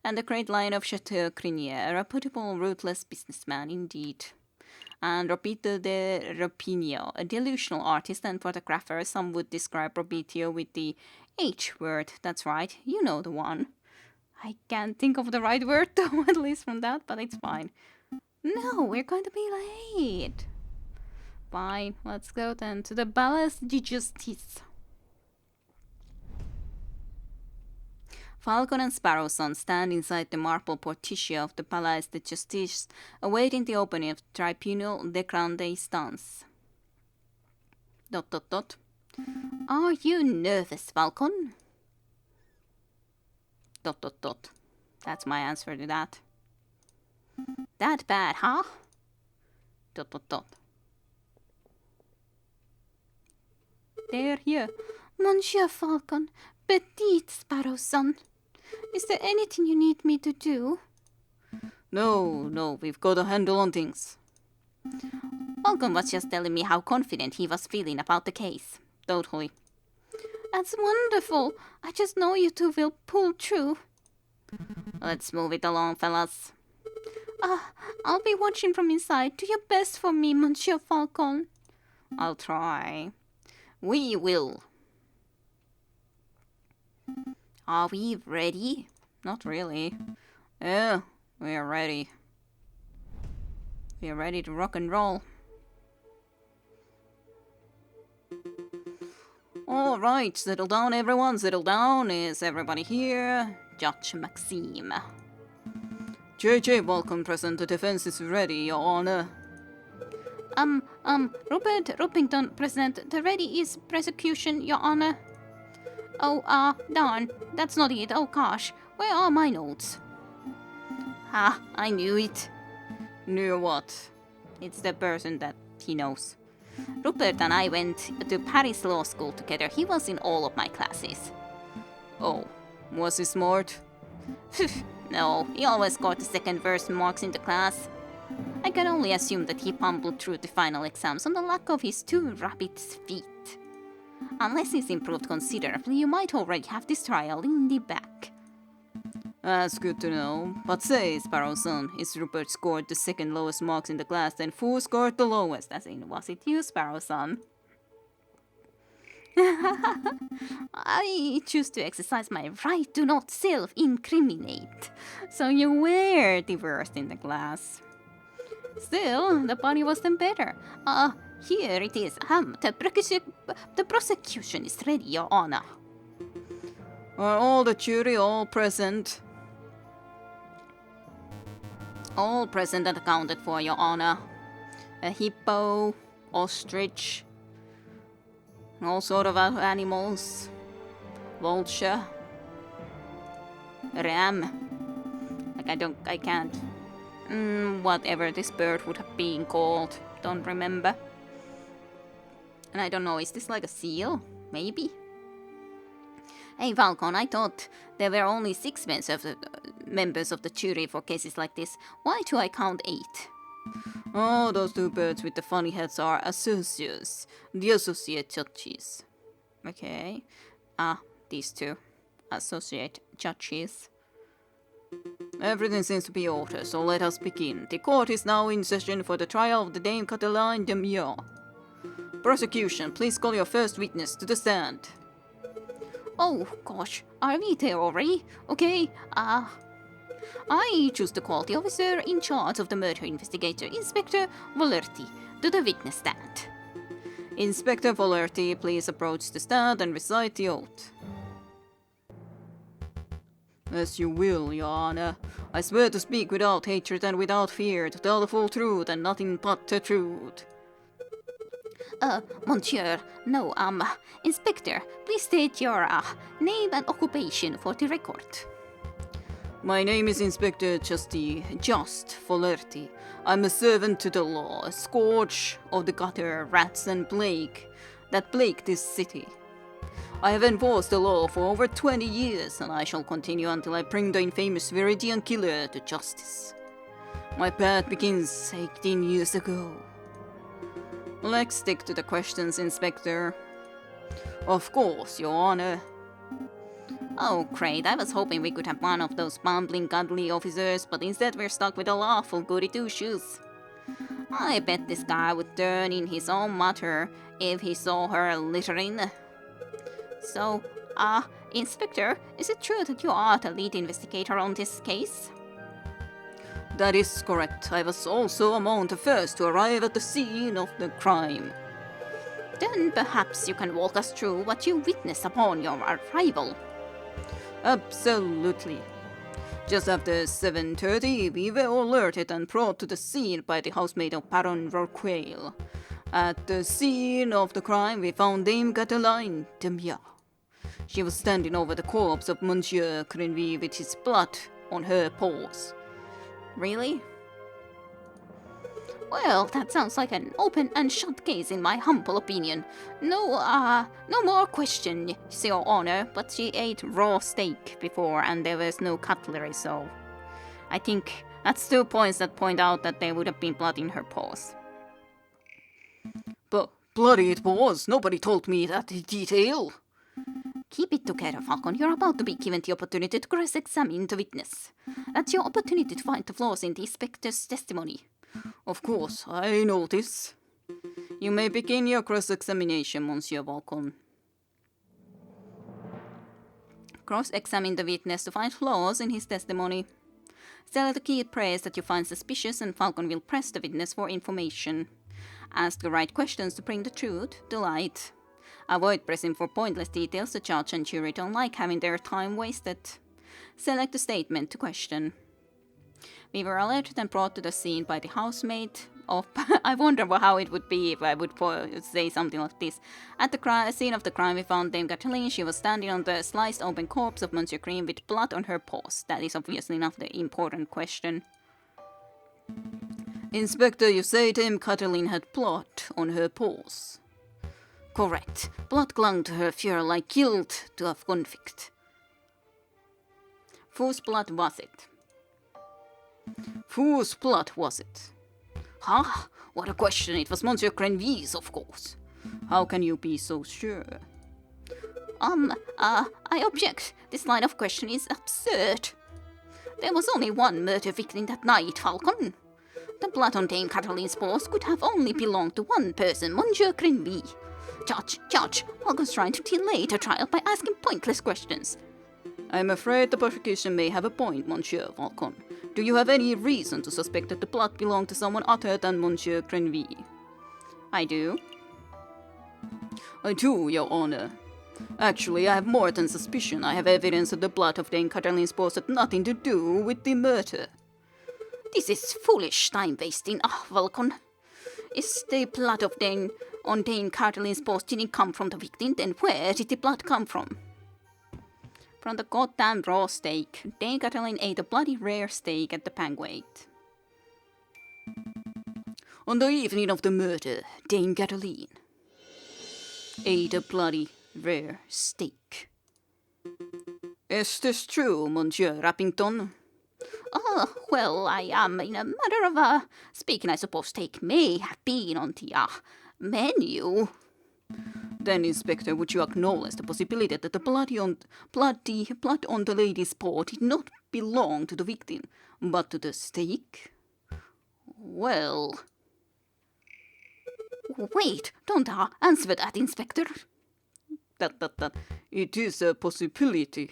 And the great lion of Chateau Crinier, a reputable, ruthless businessman indeed. And Robito de Ropinio, a delusional artist and photographer. Some would describe Robito with the H word. That's right, you know the one. I can't think of the right word though, at least from that, but it's fine. No, we're going to be late. Fine, let's go then to the Palace de Justice. Falcon and Sparrowson stand inside the marble porticia of the Palais de Justice, awaiting the opening of the Tribunal de Grande Instance. ... Are you nervous, Falcon? ... That's my answer to that. That bad, huh? ... They're here. Monsieur Falcon, petite Sparrowson. Is there anything you need me to do? No, we've got a handle on things. Falcon was just telling me how confident he was feeling about the case. Totally. That's wonderful. I just know you two will pull through. Let's move it along, fellas. I'll be watching from inside. Do your best for me, Monsieur Falcon. I'll try. We will. Are we ready? Not really. Yeah, we are ready. We are ready to rock and roll. Alright, settle down everyone, settle down. Is everybody here? Judge Maxime. JJ, welcome present. The defense is ready, Your Honor. Rupert Ruppington present. The ready is prosecution, Your Honor. Oh, darn. That's not it. Oh, gosh. Where are my notes? I knew it. Knew what? It's the person that he knows. Rupert and I went to Paris Law School together. He was in all of my classes. Oh, was he smart? No, he always got the second worst marks in the class. I can only assume that he pummeled through the final exams on the lack of his two rabbit's feet. Unless he's improved considerably, you might already have this trial in the back. That's good to know. But say, Sparrowson, is Rupert scored the second lowest marks in the class, then who scored the lowest? As in, was it you, Sparrowson? I choose to exercise my right to not self-incriminate. So you were the worst in the class. Still, the body was then better. Here it is. The prosecution is ready, Your Honor. Are all the jury all present? All present and accounted for, Your Honor. A hippo, ostrich, all sort of other animals, vulture, ram. I can't. Whatever this bird would have been called, don't remember. And I don't know, is this like a seal? Maybe? Hey Falcon, I thought there were only 6 members of the jury for cases like this. Why do I count 8? Oh, those 2 birds with the funny heads are associates. The associate judges. Okay. These 2. Associate judges. Everything seems to be ordered, so let us begin. The court is now in session for the trial of the Dame Cataline de Muir. Prosecution, please call your first witness to the stand. Oh, gosh, are we there already? Okay, I choose to call the officer in charge of the murder investigator, Inspector Volerty, to the witness stand. Inspector Volerty, please approach the stand and recite the oath. As you will, Your Honor. I swear to speak without hatred and without fear, to tell the full truth and nothing but the truth. Monsieur, no, Inspector, please state your, name and occupation for the record. My name is Inspector Just Folerty. I'm a servant to the law, a scourge of the gutter, rats and plague that plague this city. I have enforced the law for over 20 years, and I shall continue until I bring the infamous Viridian killer to justice. My path begins 18 years ago. Let's stick to the questions, Inspector. Of course, Your Honor. Oh, great. I was hoping we could have one of those bumbling, godly officers, but instead we're stuck with a lawful goody-two-shoes. I bet this guy would turn in his own mother if he saw her littering. So, Inspector, is it true that you are the lead investigator on this case? That is correct. I was also among the first to arrive at the scene of the crime. Then perhaps you can walk us through what you witnessed upon your arrival. Absolutely. Just after 7:30, we were alerted and brought to the scene by the housemaid of Baron Rorquail. At the scene of the crime, we found Dame Cataline Demia. She was standing over the corpse of Monsieur Crenvy with his blood on her paws. Really? Well, that sounds like an open and shut case in my humble opinion. No more question, Your Honor, but she ate raw steak before and there was no cutlery, so I think that's 2 points that point out that there would have been blood in her paws. But bloody it was. Nobody told me that detail. Keep it together, Falcon. You're about to be given the opportunity to cross-examine the witness. That's your opportunity to find the flaws in the inspector's testimony. Of course, I know this. You may begin your cross-examination, Monsieur Falcon. Cross-examine the witness to find flaws in his testimony. Tell the key praise that you find suspicious, and Falcon will press the witness for information. Ask the right questions to bring the truth to light. Avoid pressing for pointless details. The judge and jury don't like having their time wasted. Select a statement to question. We were alerted and brought to the scene by the housemaid of... I wonder how it would be if I would say something like this. At the scene of the crime, we found Dame Cataline. She was standing on the sliced open corpse of Monsieur Cream with blood on her paws. That is obviously not the important question. Inspector, you say Dame Cataline had blood on her paws. Correct. Blood clung to her fur like guilt to a convict. Whose blood was it? Whose blood was it? Huh? What a question. It was Monsieur Crenvy's, of course. How can you be so sure? I object. This line of question is absurd. There was only one murder victim that night, Falcon. The blood on Dame Cataline's paws could have only belonged to one person, Monsieur Crenvy. Judge, Falcon's trying to delay the trial by asking pointless questions. I'm afraid the prosecution may have a point, Monsieur Falcon. Do you have any reason to suspect that the blood belonged to someone other than Monsieur Crenvy? I do. I do, Your Honor. Actually, I have more than suspicion. I have evidence that the blood of Dame Cataline's paws had nothing to do with the murder. This is foolish time-wasting, Falcon. If the blood of Dame Cataline's paws didn't come from the victim, then where did the blood come from? From the goddamn raw steak. Dame Cataline ate a bloody rare steak at the banquet. On the evening of the murder, Dame Cataline ate a bloody rare steak. Is this true, Monsieur Rappington? Well, I am in a matter of, speaking, I suppose steak may have been on the, menu. Then, Inspector, would you acknowledge the possibility that the blood on the lady's paw did not belong to the victim, but to the steak? Well... Wait, don't answer that, Inspector. That. It is a possibility.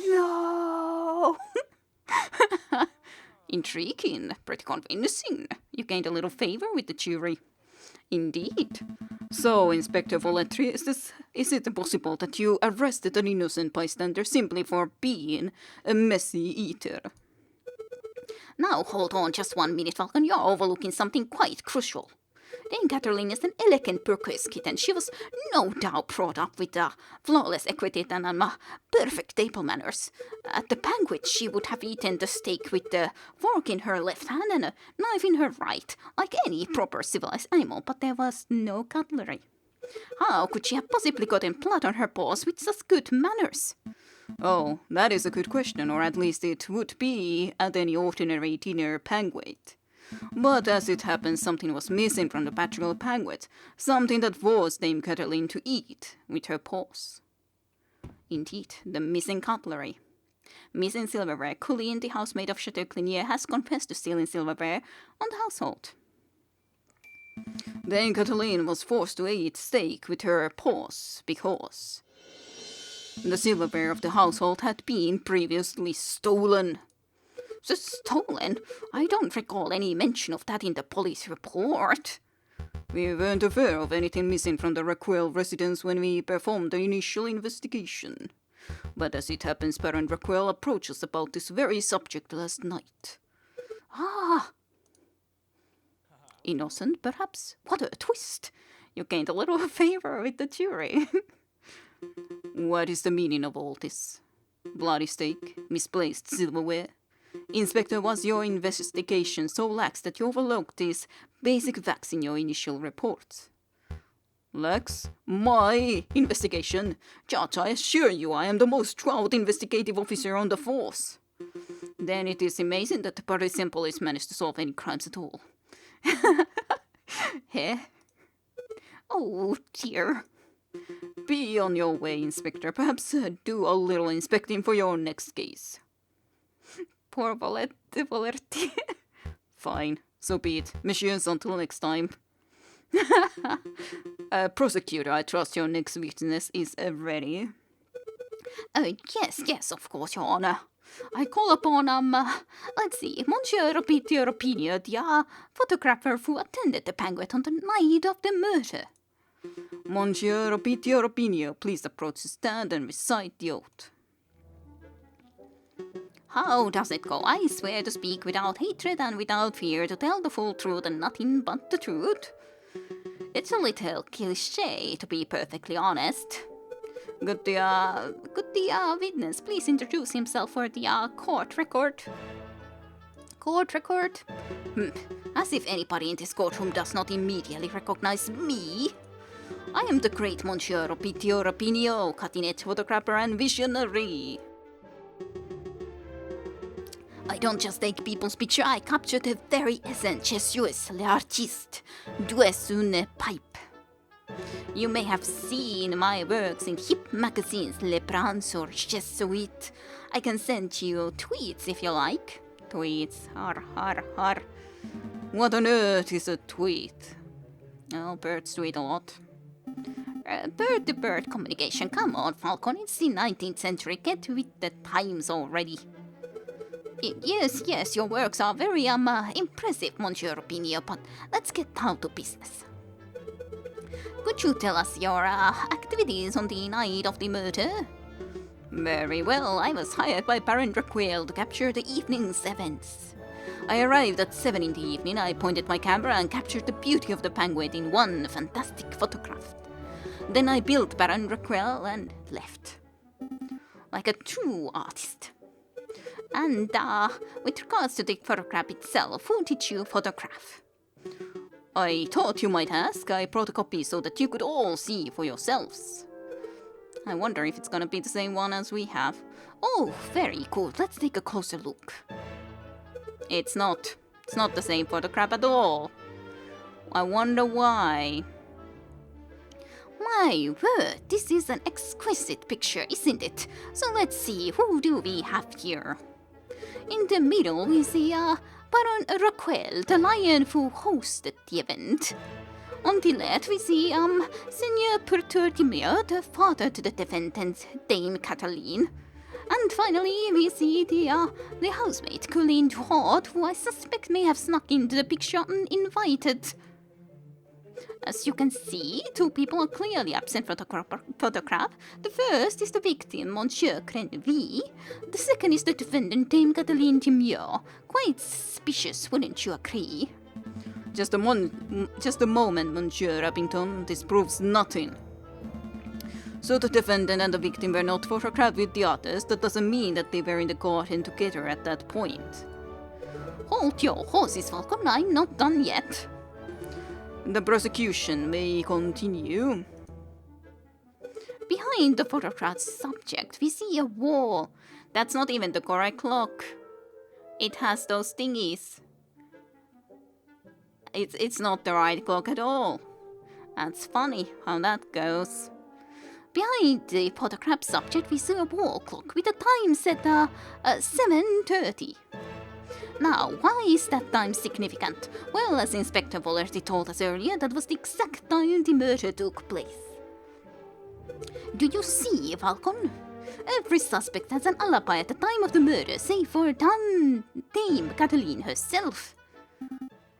No! Intriguing, pretty convincing. You gained a little favor with the jury. Indeed. So, Inspector Voletri, is this Is it possible that you arrested an innocent bystander simply for being a messy eater? Now hold on just 1 minute, Falcon. You're overlooking something quite crucial. Dame Katerline is an elegant Burquois kitten. She was no doubt brought up with flawless equity and perfect table manners. At the banquet, she would have eaten the steak with the fork in her left hand and a knife in her right, like any proper civilized animal, but there was no cutlery. How could she have possibly gotten blood on her paws with such good manners? Oh, that is a good question, or at least it would be at any ordinary dinner banquet. But as it happens, something was missing from the patriarchal banquet, something that forced Dame Katerline to eat with her paws. Indeed, the missing cutlery. Missing silverware. Colleen, the housemaid of Chateau Clinier, has confessed to stealing silverware on the household. Dame Katerline was forced to eat steak with her paws because the silverware of the household had been previously stolen. Stolen? I don't recall any mention of that in the police report. We weren't aware of anything missing from the Raquel residence when we performed the initial investigation. But as it happens, Baron Raquel approached us about this very subject last night. Ah! Innocent, perhaps? What a twist! You gained a little favor with the jury. What is the meaning of all this? Bloody steak, misplaced silverware. Inspector, was your investigation so lax that you overlooked these basic facts in your initial report? Lax? My investigation? Judge, I assure you I am the most thorough investigative officer on the force. Then it is amazing that the Parisian police managed to solve any crimes at all. Eh? Oh dear. Be on your way, Inspector. Perhaps do a little inspecting for your next case. Poor Volerti. Fine, so be it. Messieurs, until next time. Prosecutor, I trust your next witness is ready. Yes, of course, Your Honor. I call upon, let's see, Monsieur Peter Opinio, the photographer who attended the banquet on the night of the murder. Monsieur Peter Opinio, please approach the stand and recite the oath. How does it go? I swear to speak without hatred and without fear, to tell the full truth and nothing but the truth. It's a little cliché, to be perfectly honest. Could the witness please introduce himself for the court record? Court record? As if anybody in this courtroom does not immediately recognize me. I am the great Monsieur Peter Opinio, cutting-edge photographer and visionary. I don't just take people's picture, I capture the very essence. Je suis l'artiste, d'où une pipe. You may have seen my works in hip magazines, Le Prince or Jesuit. I can send you tweets if you like. Tweets, har. What on earth is a tweet? Oh, birds tweet a lot. Bird-to-bird communication. Come on, Falcon, it's the 19th century. Get with the times already. Yes, your works are very impressive, Monsieur Opinio, but let's get down to business. Could you tell us your activities on the night of the murder? Very well, I was hired by Baron Raquel to capture the evening's events. I arrived at 7 in the evening, I pointed my camera and captured the beauty of the banquet in one fantastic photograph. Then I billed Baron Raquel and left. Like a true artist. And with regards to the photograph itself, who did you photograph? I thought you might ask. I brought a copy so that you could all see for yourselves. I wonder if it's gonna be the same one as we have. Oh, very good. Let's take a closer look. It's not. It's not the same photograph at all. I wonder why. My word, this is an exquisite picture, isn't it? So let's see, who do we have here? In the middle we see Baron Raquel, the lion who hosted the event. On the left we see Seigneur Perturtimio, the father to the defendant, Dame Katerline. And finally we see the housemaid, Colleen Duhart, who I suspect may have snuck into the picture uninvited. As you can see, two people are clearly absent from the photograph. The first is the victim, Monsieur Crenville. The second is the defendant, Dame Cataline Timur. Quite suspicious, wouldn't you agree? Just a moment, Monsieur Abington. This proves nothing. So the defendant and the victim were not photographed with the others. That doesn't mean that they were in the garden together at that point. Hold your horses, Falcon. I'm not done yet. The prosecution may continue. Behind the photographed subject, we see a wall. That's not even the correct clock. It has those thingies. It's not the right clock at all. That's funny how that goes. Behind the photographed subject, we see a wall clock with a time set 7:30. Now, why is that time significant? Well, as Inspector Volerty told us earlier, that was the exact time the murder took place. Do you see, Falcon? Every suspect has an alibi at the time of the murder, save for Dame Cataline herself.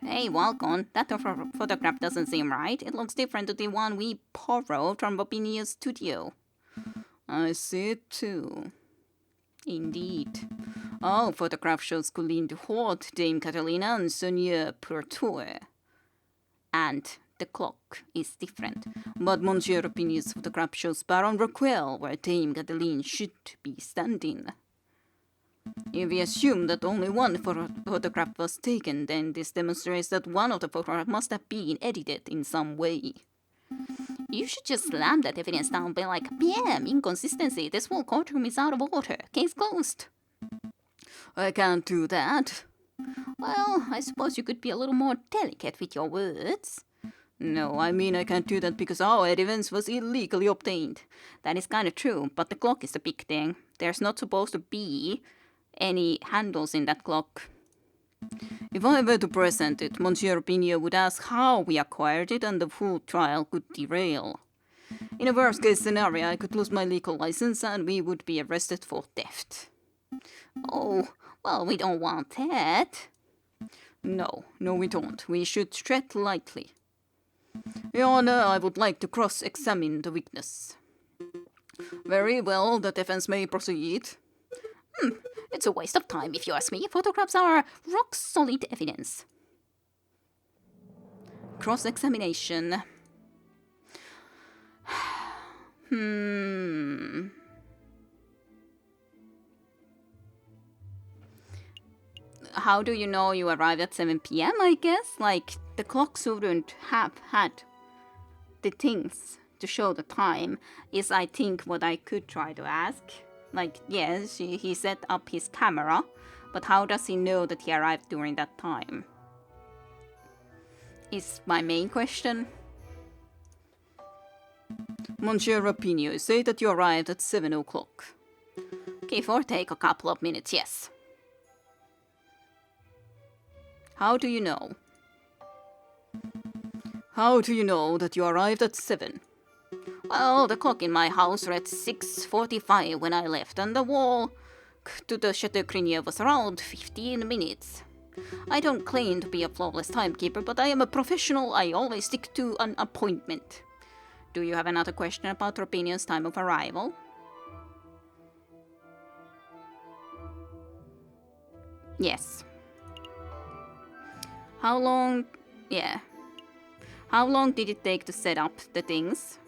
Hey, Falcon, that photograph doesn't seem right. It looks different to the one we borrowed from Bobinia's studio. I see it too. Indeed. Our photograph shows Colleen de Haute, Dame Catalina, and Sonia Pertois. And the clock is different. But Monsieur Rapin's photograph shows Baron Rockwell, where Dame Cataline should be standing. If we assume that only one photograph was taken, then this demonstrates that one of the photographs must have been edited in some way. You should just slam that evidence down and be like, PM, inconsistency, this whole courtroom is out of order, case closed. I can't do that. Well, I suppose you could be a little more delicate with your words. No, I mean I can't do that because our evidence was illegally obtained. That is kind of true, but the clock is the big thing. There's not supposed to be any handles in that clock. If I were to present it, Monsieur Pinio would ask how we acquired it and the full trial could derail. In a worst-case scenario, I could lose my legal license and we would be arrested for theft. Oh, well, we don't want that. No, we don't. We should tread lightly. Your Honor, I would like to cross-examine the witness. Very well, the defense may proceed. It's a waste of time if you ask me. Photographs are rock-solid evidence. Cross-examination. How do you know you arrived at 7 p.m., I guess? Like, the clock shouldn't have had the things to show the time, is I think what I could try to ask. Like, yes, he set up his camera, but how does he know that he arrived during that time? Is my main question. Monsieur Rapinio, say that you arrived at 7 o'clock. Give or take a couple of minutes, yes. How do you know? How do you know that you arrived at 7? Well, the clock in my house read 6:45 when I left, and the walk to the Chateau Crinier was around 15 minutes. I don't claim to be a flawless timekeeper, but I am a professional. I always stick to an appointment. Do you have another question about Rapinio's time of arrival? Yes. How long did it take to set up the things?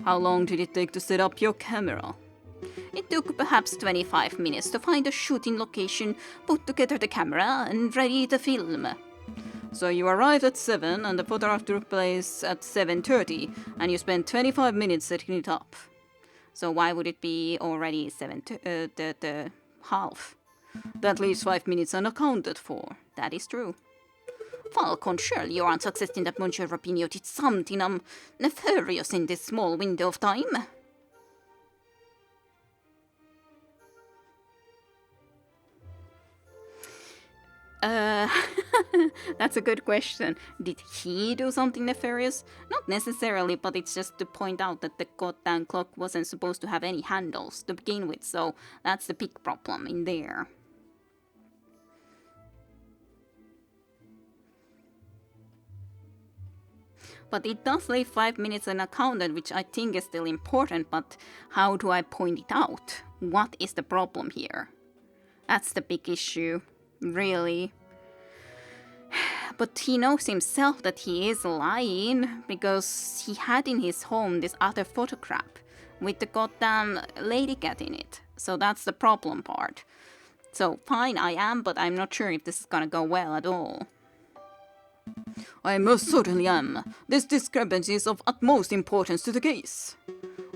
How long did it take to set up your camera? It took perhaps 25 minutes to find a shooting location, put together the camera, and ready the film. So you arrived at 7 and the photograph took place at 7:30 and you spent 25 minutes setting it up. So why would it be already the half? That leaves 5 minutes unaccounted for. That is true. Falcon, surely you aren't suggesting that Monsieur Rapinio did something nefarious in this small window of time? That's a good question. Did he do something nefarious? Not necessarily, but it's just to point out that the goddamn clock wasn't supposed to have any handles to begin with, so that's the big problem in there. But it does leave 5 minutes unaccounted, which I think is still important, but how do I point it out? What is the problem here? That's the big issue, really. But he knows himself that he is lying, because he had in his home this other photograph with the goddamn lady cat in it. So that's the problem part. So fine, I am, but I'm not sure if this is gonna go well at all. I most certainly am. This discrepancy is of utmost importance to the case.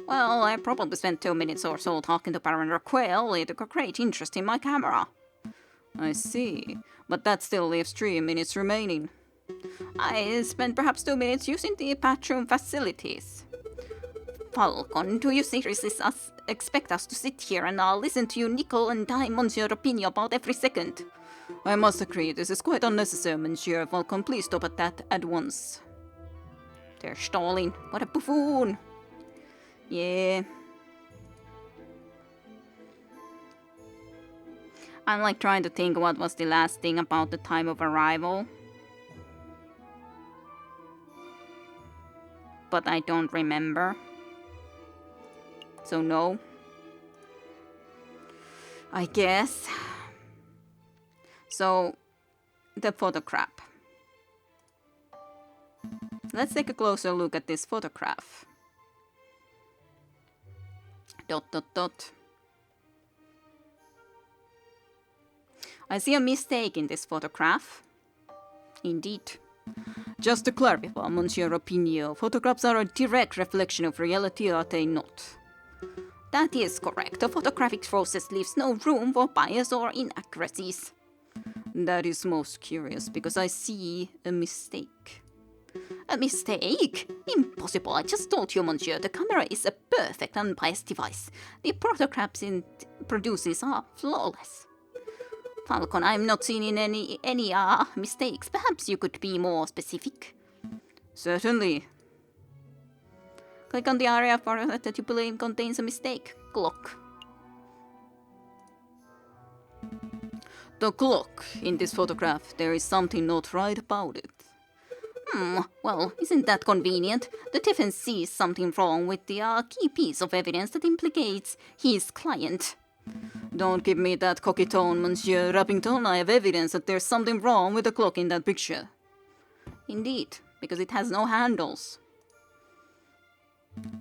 Well, I probably spent 2 minutes or so talking to Baron Raquel. He took a great interest in my camera. I see, but that still leaves 3 minutes remaining. I spent perhaps 2 minutes using the bathroom facilities. Falcon, do you seriously expect us to sit here and listen to you nickel and dime Monsieur opinion about every second? I must agree, this is quite unnecessary, Monsieur Falcon. Please stop at that at once. They're stalling. What a buffoon. Yeah. I'm like trying to think what was the last thing about the time of arrival. But I don't remember. So no. I guess. So, the photograph. Let's take a closer look at this photograph. ... I see a mistake in this photograph. Indeed. Just to clarify, Monsieur Opinio, photographs are a direct reflection of reality, are they not? That is correct. The photographic process leaves no room for bias or inaccuracies. That is most curious, because I see a mistake. A mistake? Impossible. I just told you, Monsieur, the camera is a perfect unbiased device. The photographs it produces are flawless. Falcon, I'm not seeing any mistakes. Perhaps you could be more specific. Certainly. Click on the area for that you believe contains a mistake. Clock. The clock in this photograph, there is something not right about it. Well, isn't that convenient? The defense sees something wrong with the key piece of evidence that implicates his client. Don't give me that cocky tone, Monsieur Rappington. I have evidence that there's something wrong with the clock in that picture. Indeed, because it has no handles.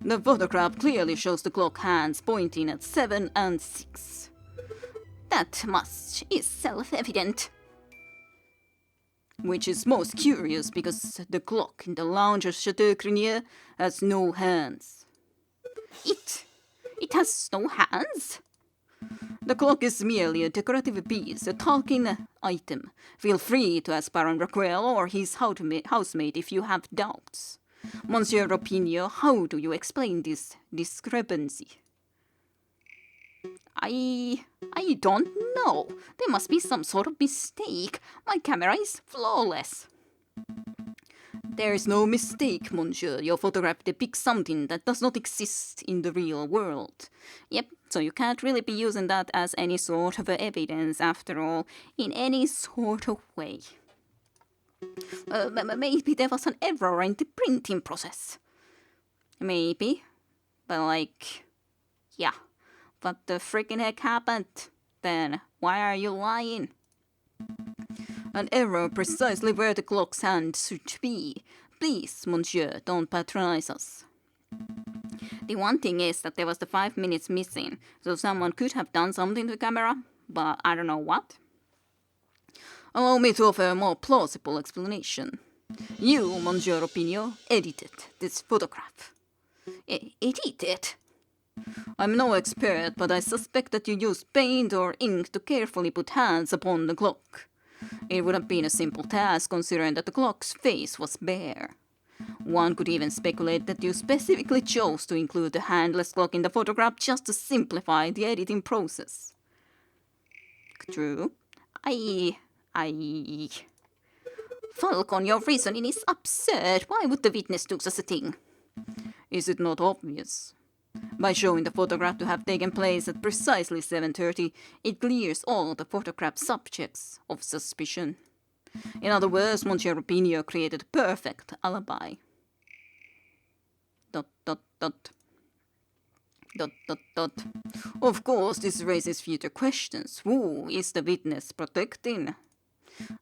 The photograph clearly shows the clock hands pointing at 7 and 6. That much is self-evident. Which is most curious because the clock in the lounge of Chateau Crinier has no hands. It has no hands? The clock is merely a decorative piece, a talking item. Feel free to ask Baron Raquel or his housemate if you have doubts. Monsieur Opinio, how do you explain this discrepancy? I don't know. There must be some sort of mistake. My camera is flawless. There is no mistake, Monsieur. Your photograph depicts something that does not exist in the real world. Yep, so you can't really be using that as any sort of evidence after all, in any sort of way. Maybe there was an error in the printing process. Maybe. But yeah. What the freaking heck happened? Then why are you lying? An error precisely where the clock's hand should be. Please, Monsieur, don't patronize us. The one thing is that there was the 5 minutes missing, so someone could have done something to the camera, but I don't know what. Allow me to offer a more plausible explanation. You, Monsieur Opinio, edited this photograph. Edited? I'm no expert, but I suspect that you used paint or ink to carefully put hands upon the clock. It would have been a simple task considering that the clock's face was bare. One could even speculate that you specifically chose to include the handless clock in the photograph just to simplify the editing process. True. Falcon, your reasoning is absurd. Why would the witness do such a thing? Is it not obvious? By showing the photograph to have taken place at precisely 7:30, it clears all the photograph subjects of suspicion. In other words, Monsieur Opinio created a perfect alibi. Dot, dot, dot. Dot, dot, dot. Of course, this raises future questions. Who is the witness protecting?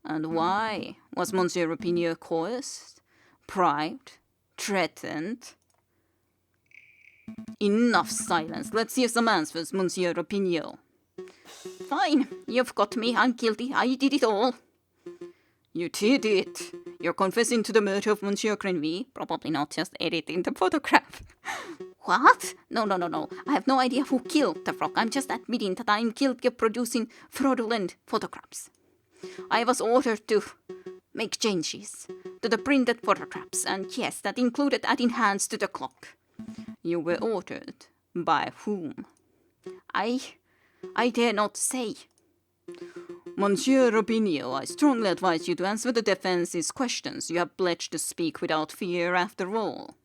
And why was Monsieur Rapinoe coerced, bribed, threatened? Enough silence. Let's hear some answers, Monsieur Rapinoe. Fine, you've got me. I'm guilty. I did it all. You did it. You're confessing to the murder of Monsieur Grenville. Probably not just editing the photograph. What? No. I have no idea who killed the frog. I'm just admitting that I'm guilty of producing fraudulent photographs. I was ordered to make changes to the printed photographs, and yes, that included adding hands to the clock. You were ordered by whom? I dare not say. Monsieur Rapinoe, I strongly advise you to answer the defense's questions. You have pledged to speak without fear after all.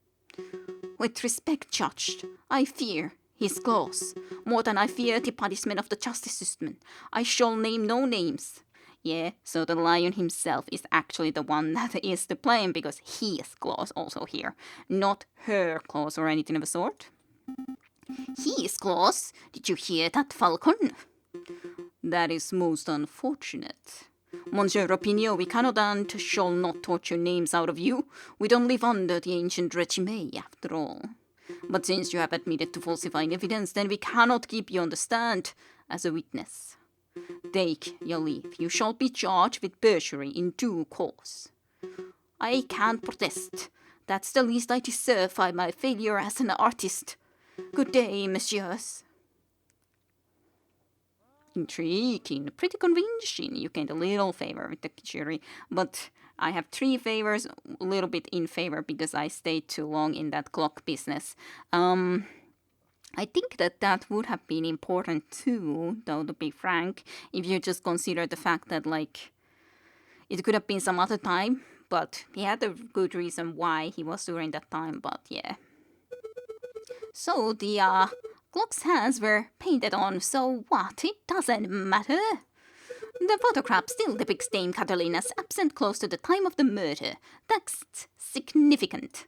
With respect, Judge, I fear his claws more than I fear the punishment of the justice system. I shall name no names. Yeah, so the lion himself is actually the one that is to blame because his claws also here, not her claws or anything of the sort. His claws? Did you hear that, Falcon? That is most unfortunate. Monsieur Rapinoe, we cannot and shall not torture names out of you. We don't live under the ancient regime, after all. But since you have admitted to falsifying evidence, then we cannot keep you on the stand as a witness. Take your leave. You shall be charged with perjury in due course. I can't protest. That's the least I deserve by my failure as an artist. Good day, messieurs. Intriguing, pretty convincing. You gained a little favor with the jury, but I have 3 favors, a little bit in favor because I stayed too long in that clock business. I think that would have been important too, though, to be frank, if you just consider the fact that, like, it could have been some other time, but he had a good reason why he was during that time, but yeah. So the clock's hands were painted on, so what? It doesn't matter. The photograph still depicts Dame Catalina as absent close to the time of the murder. That's significant.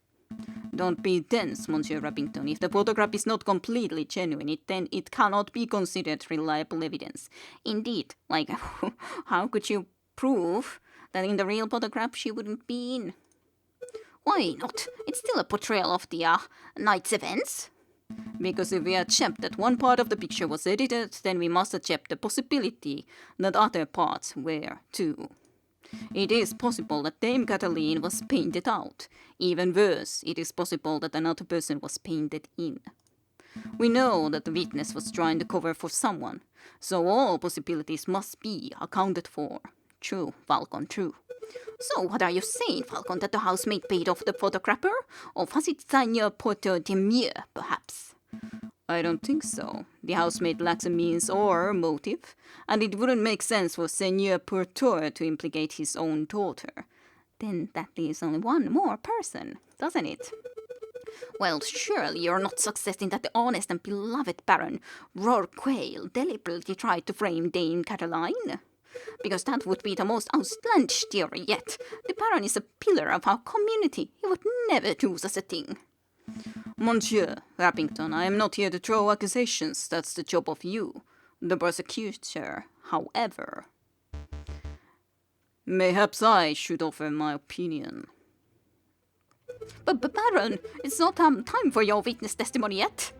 Don't be dense, Monsieur Rappington. If the photograph is not completely genuine, then it cannot be considered reliable evidence. Indeed, like, how could you prove that in the real photograph she wouldn't be in? Why not? It's still a portrayal of the night's events. Because if we accept that one part of the picture was edited, then we must accept the possibility that other parts were too. It is possible that Dame Catalina was painted out. Even worse, it is possible that another person was painted in. We know that the witness was trying to cover for someone, so all possibilities must be accounted for. True, Falcon, true. So what are you saying, Falcon, that the housemaid paid off the photographer? Or was it Seigneur Porter de Mieux, perhaps? I don't think so. The housemaid lacks a means or motive, and it wouldn't make sense for Seigneur Porter to implicate his own daughter. Then that leaves only one more person, doesn't it? Well, surely you're not suggesting that the honest and beloved Baron Rorquail deliberately tried to frame Dame Caroline? Because that would be the most outlandish theory yet. The Baron is a pillar of our community. He would never do such a thing. Monsieur Rappington, I am not here to throw accusations. That's the job of you, the prosecutor. However, mayhaps I should offer my opinion. But Baron, it's not time for your witness testimony yet.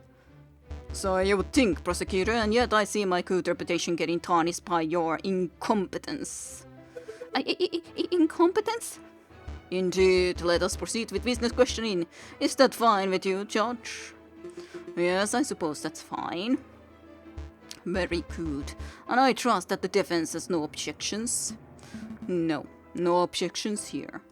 So you would think, prosecutor, and yet I see my good reputation getting tarnished by your incompetence. Incompetence? Indeed, let us proceed with business questioning. Is that fine with you, Judge? Yes, I suppose that's fine. Very good. And I trust that the defense has no objections. No objections here.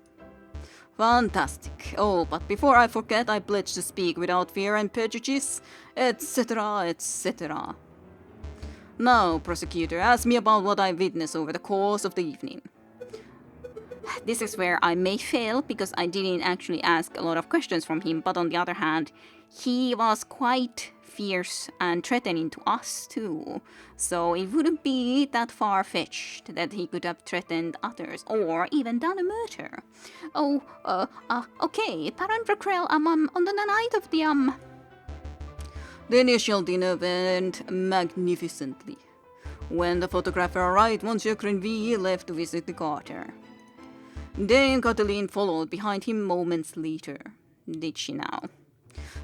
Fantastic. Oh, but before I forget, I pledge to speak without fear and prejudice, etc., etc. Now, prosecutor, ask me about what I witnessed over the course of the evening. This is where I may fail, because I didn't actually ask a lot of questions from him, but on the other hand, he was quite fierce and threatening to us too. So it wouldn't be that far-fetched that he could have threatened others or even done a murder. Okay, Baron Raquel, on the night of The initial dinner went magnificently. When the photographer arrived, Monsieur Crenville left to visit the garter. Dame Cataline followed behind him moments later. Did she now?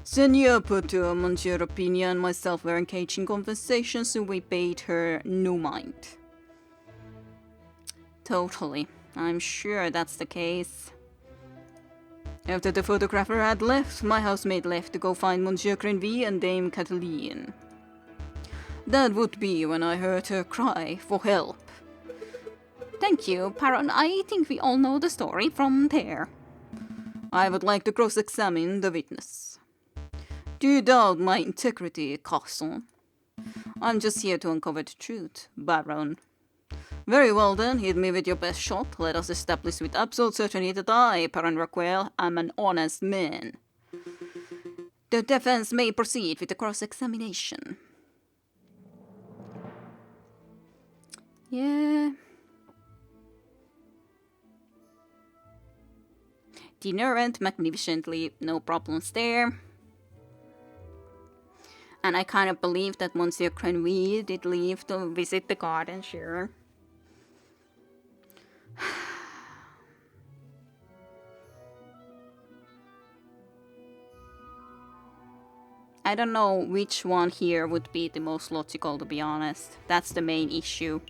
Seigneur Potter, Monsieur Opinion, and myself were engaged in conversations, so we paid her no mind. Totally. I'm sure that's the case. After the photographer had left, my housemaid left to go find Monsieur Crenville and Dame Cataline. That would be when I heard her cry for help. Thank you, Baron. I think we all know the story from there. I would like to cross-examine the witness. Do you doubt my integrity, Carson? I'm just here to uncover the truth, Baron. Very well then, hit me with your best shot. Let us establish with absolute certainty that I, Baron Raquel, am an honest man. The defense may proceed with the cross-examination. Yeah. Dinner went magnificently, no problems there. And I kind of believe that Monsieur Crenville did leave to visit the garden, sure. I don't know which one here would be the most logical, to be honest. That's the main issue.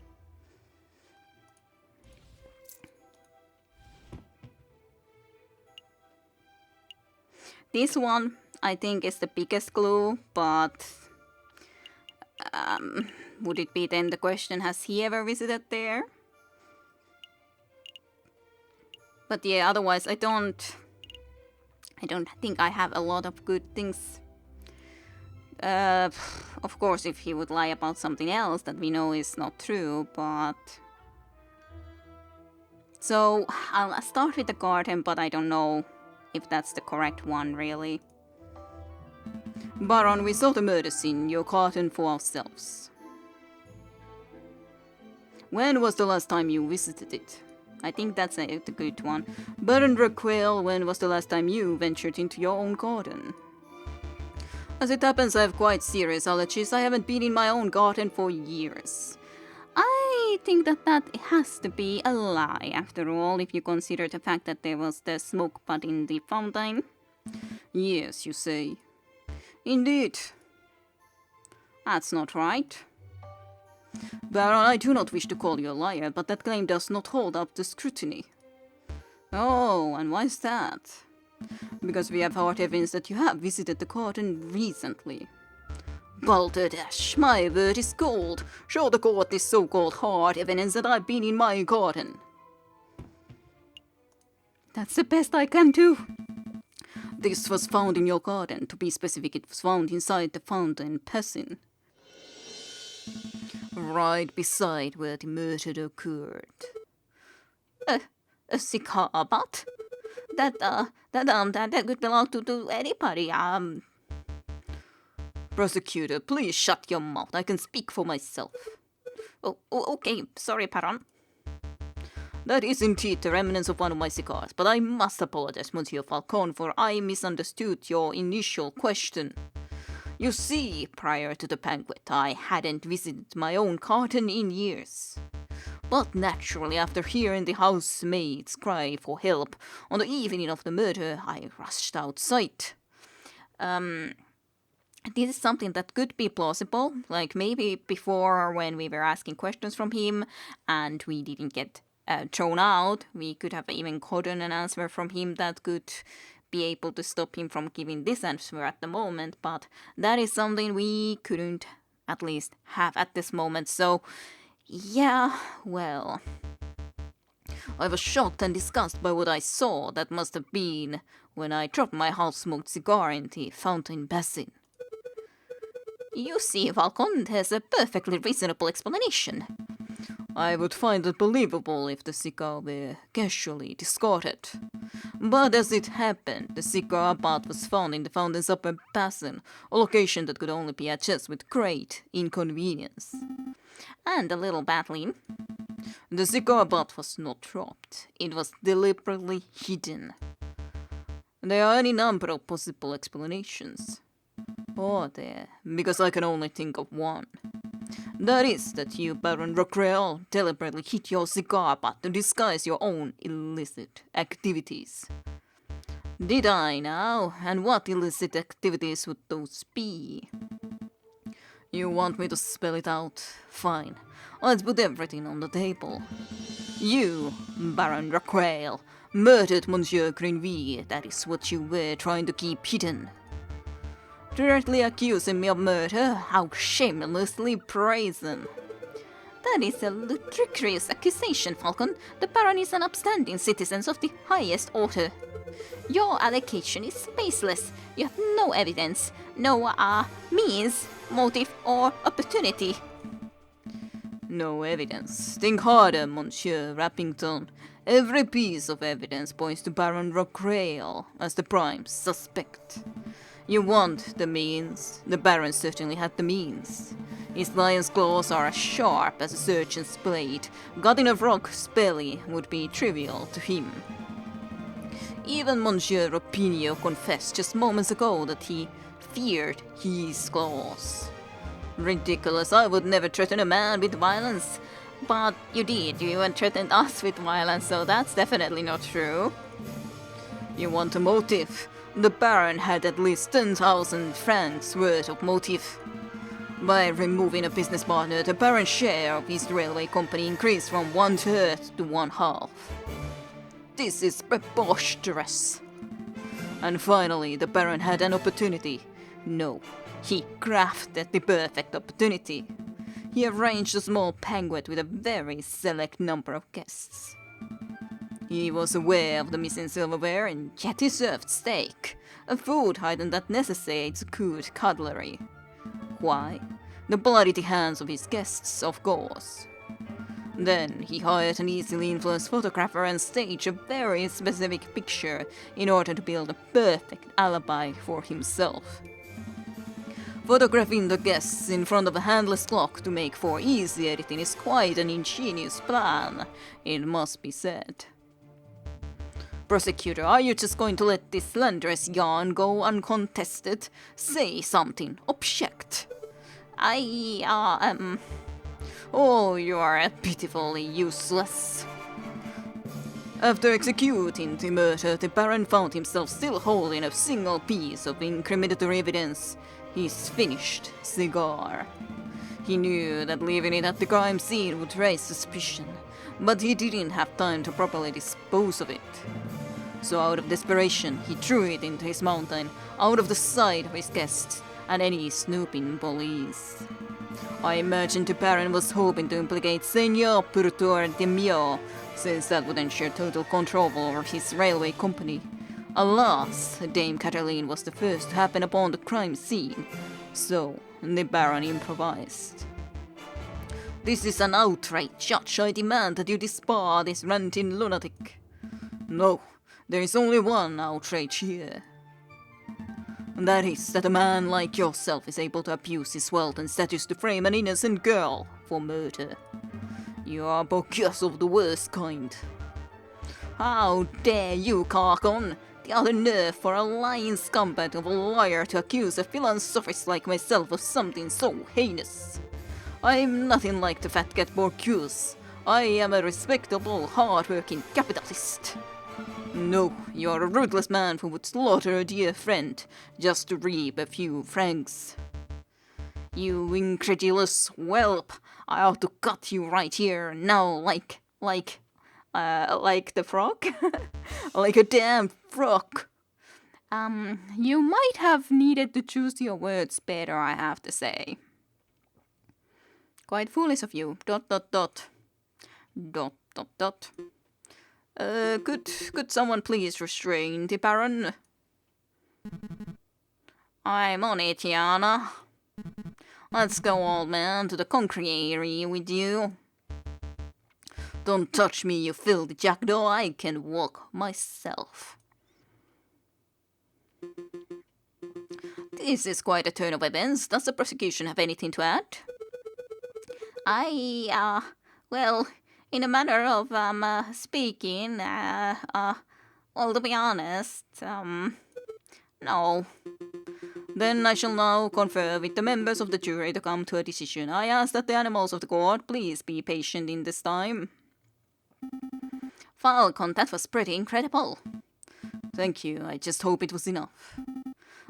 This one, I think, is the biggest clue, but would it be then the question, has he ever visited there? But yeah, otherwise I don't think I have a lot of good things. Of course, if he would lie about something else that we know is not true, but... So, I'll start with the garden, but I don't know if that's the correct one, really. Baron, we saw the murder scene, your garden for ourselves. When was the last time you visited it? I think that's a good one. Baron Raquel, when was the last time you ventured into your own garden? As it happens, I have quite serious allergies. I haven't been in my own garden for years. I think that has to be a lie, after all, if you consider the fact that there was the smoke pot in the fountain. Yes, you say. Indeed. That's not right. Baron, I do not wish to call you a liar, but that claim does not hold up to scrutiny. Oh, and why is that? Because we have hard evidence that you have visited the garden recently. Balderdash, my word is gold. Show the court this so-called hard evidence that I've been in my garden. That's the best I can do. This was found in your garden. To be specific, it was found inside the fountain basin. Right beside where the murder occurred. A cigar butt? That could belong to anybody, Prosecutor, please shut your mouth. I can speak for myself. Oh, okay. Sorry, Baron. That is indeed the remnants of one of my cigars, but I must apologize, Monsieur Falcon, for I misunderstood your initial question. You see, prior to the banquet, I hadn't visited my own garden in years. But naturally, after hearing the housemaid's cry for help on the evening of the murder, I rushed outside. This is something that could be plausible, like maybe before when we were asking questions from him and we didn't get thrown out, we could have even gotten an answer from him that could be able to stop him from giving this answer at the moment, but that is something we couldn't at least have at this moment, so yeah, well... I was shocked and disgusted by what I saw. That must have been when I dropped my half-smoked cigar in the fountain basin. You see, Falcon has a perfectly reasonable explanation. I would find it believable if the cigar were casually discarded. But as it happened, the cigar butt was found in the fountain's upper basin, a location that could only be accessed with great inconvenience. And a little badly. The cigar butt was not dropped. It was deliberately hidden. There are any number of possible explanations. Or there, because I can only think of one. That is that you, Baron Rockrell, deliberately hid your cigar butt to disguise your own illicit activities. Did I now? And what illicit activities would those be? You want me to spell it out? Fine. Let's put everything on the table. You, Baron Rockrell, murdered Monsieur Grenville. That is what you were trying to keep hidden. Directly accusing me of murder? How shamelessly brazen. That is a ludicrous accusation, Falcon. The Baron is an upstanding citizen of the highest order. Your allegation is baseless. You have no evidence, no means, motive, or opportunity. No evidence. Think harder, Monsieur Rappington. Every piece of evidence points to Baron Rockrell as the prime suspect. You want the means. The Baron certainly had the means. His lion's claws are as sharp as a surgeon's blade. Gutting a frog's belly would be trivial to him. Even Monsieur Rapinio confessed just moments ago that he feared his claws. Ridiculous, I would never threaten a man with violence. But you did, you even threatened us with violence, so that's definitely not true. You want a motive? The Baron had at least 10,000 francs worth of motive. By removing a business partner, the Baron's share of his railway company increased from 1/3 to 1/2. This is preposterous. And finally, the Baron had an opportunity. No, he crafted the perfect opportunity. He arranged a small banquet with a very select number of guests. He was aware of the missing silverware, and yet he served steak, a food item that necessitates good cutlery. Why? The bloody hands of his guests, of course. Then he hired an easily influenced photographer and staged a very specific picture in order to build a perfect alibi for himself. Photographing the guests in front of a handless clock to make for easy editing is quite an ingenious plan, it must be said. Prosecutor, are you just going to let this slanderous yarn go uncontested? Say something. Object. Oh, you are pitifully useless. After executing the murder, the Baron found himself still holding a single piece of incriminatory evidence, his finished cigar. He knew that leaving it at the crime scene would raise suspicion, but he didn't have time to properly dispose of it. So out of desperation, he threw it into his mountain, out of the sight of his guests and any snooping police. I imagine the Baron was hoping to implicate Seigneur Purtor de Mio, since that would ensure total control over his railway company. Alas, Dame Cataline was the first to happen upon the crime scene, so the Baron improvised. This is an outrage, Judge. I demand that you disbar this ranting lunatic. No, there is only one outrage here. And that is that a man like yourself is able to abuse his wealth and status to frame an innocent girl for murder. You are bogus of the worst kind. How dare you, Carcon? The other nerve for a lying scumbag of a liar to accuse a philanthropist like myself of something so heinous. I'm nothing like the fat cat Borcuse. I am a respectable, hard-working capitalist. No, you are a ruthless man who would slaughter a dear friend just to reap a few francs. You incredulous whelp! I ought to cut you right here now, like the frog, like a damn frog. You might have needed to choose your words better, I have to say. Quite foolish of you. ... Could someone please restrain the Baron? I'm on it, Yana. Let's go, old man, to the concreary with you. Don't touch me, you filthy jackdaw. I can walk myself. This is quite a turn of events. Does the prosecution have anything to add? Well, in a manner of speaking, well, to be honest, no. Then I shall now confer with the members of the jury to come to a decision. I ask that the animals of the court please be patient in this time. Falcon, that was pretty incredible. Thank you. I just hope it was enough.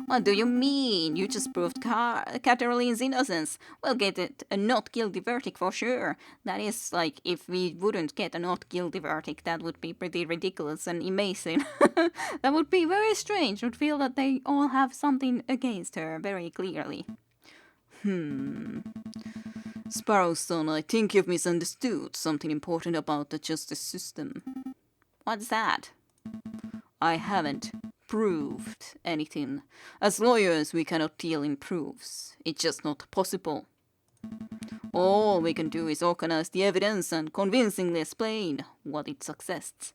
What do you mean? You just proved Cateroline's innocence. We'll get a not guilty verdict for sure. That is, like, if we wouldn't get a not guilty verdict, that would be pretty ridiculous and amazing. That would be very strange. Would feel that they all have something against her very clearly. Sparrow's son, I think you've misunderstood something important about the justice system. What's that? I haven't proved anything. As lawyers, we cannot deal in proofs. It's just not possible. All we can do is organize the evidence and convincingly explain what it suggests.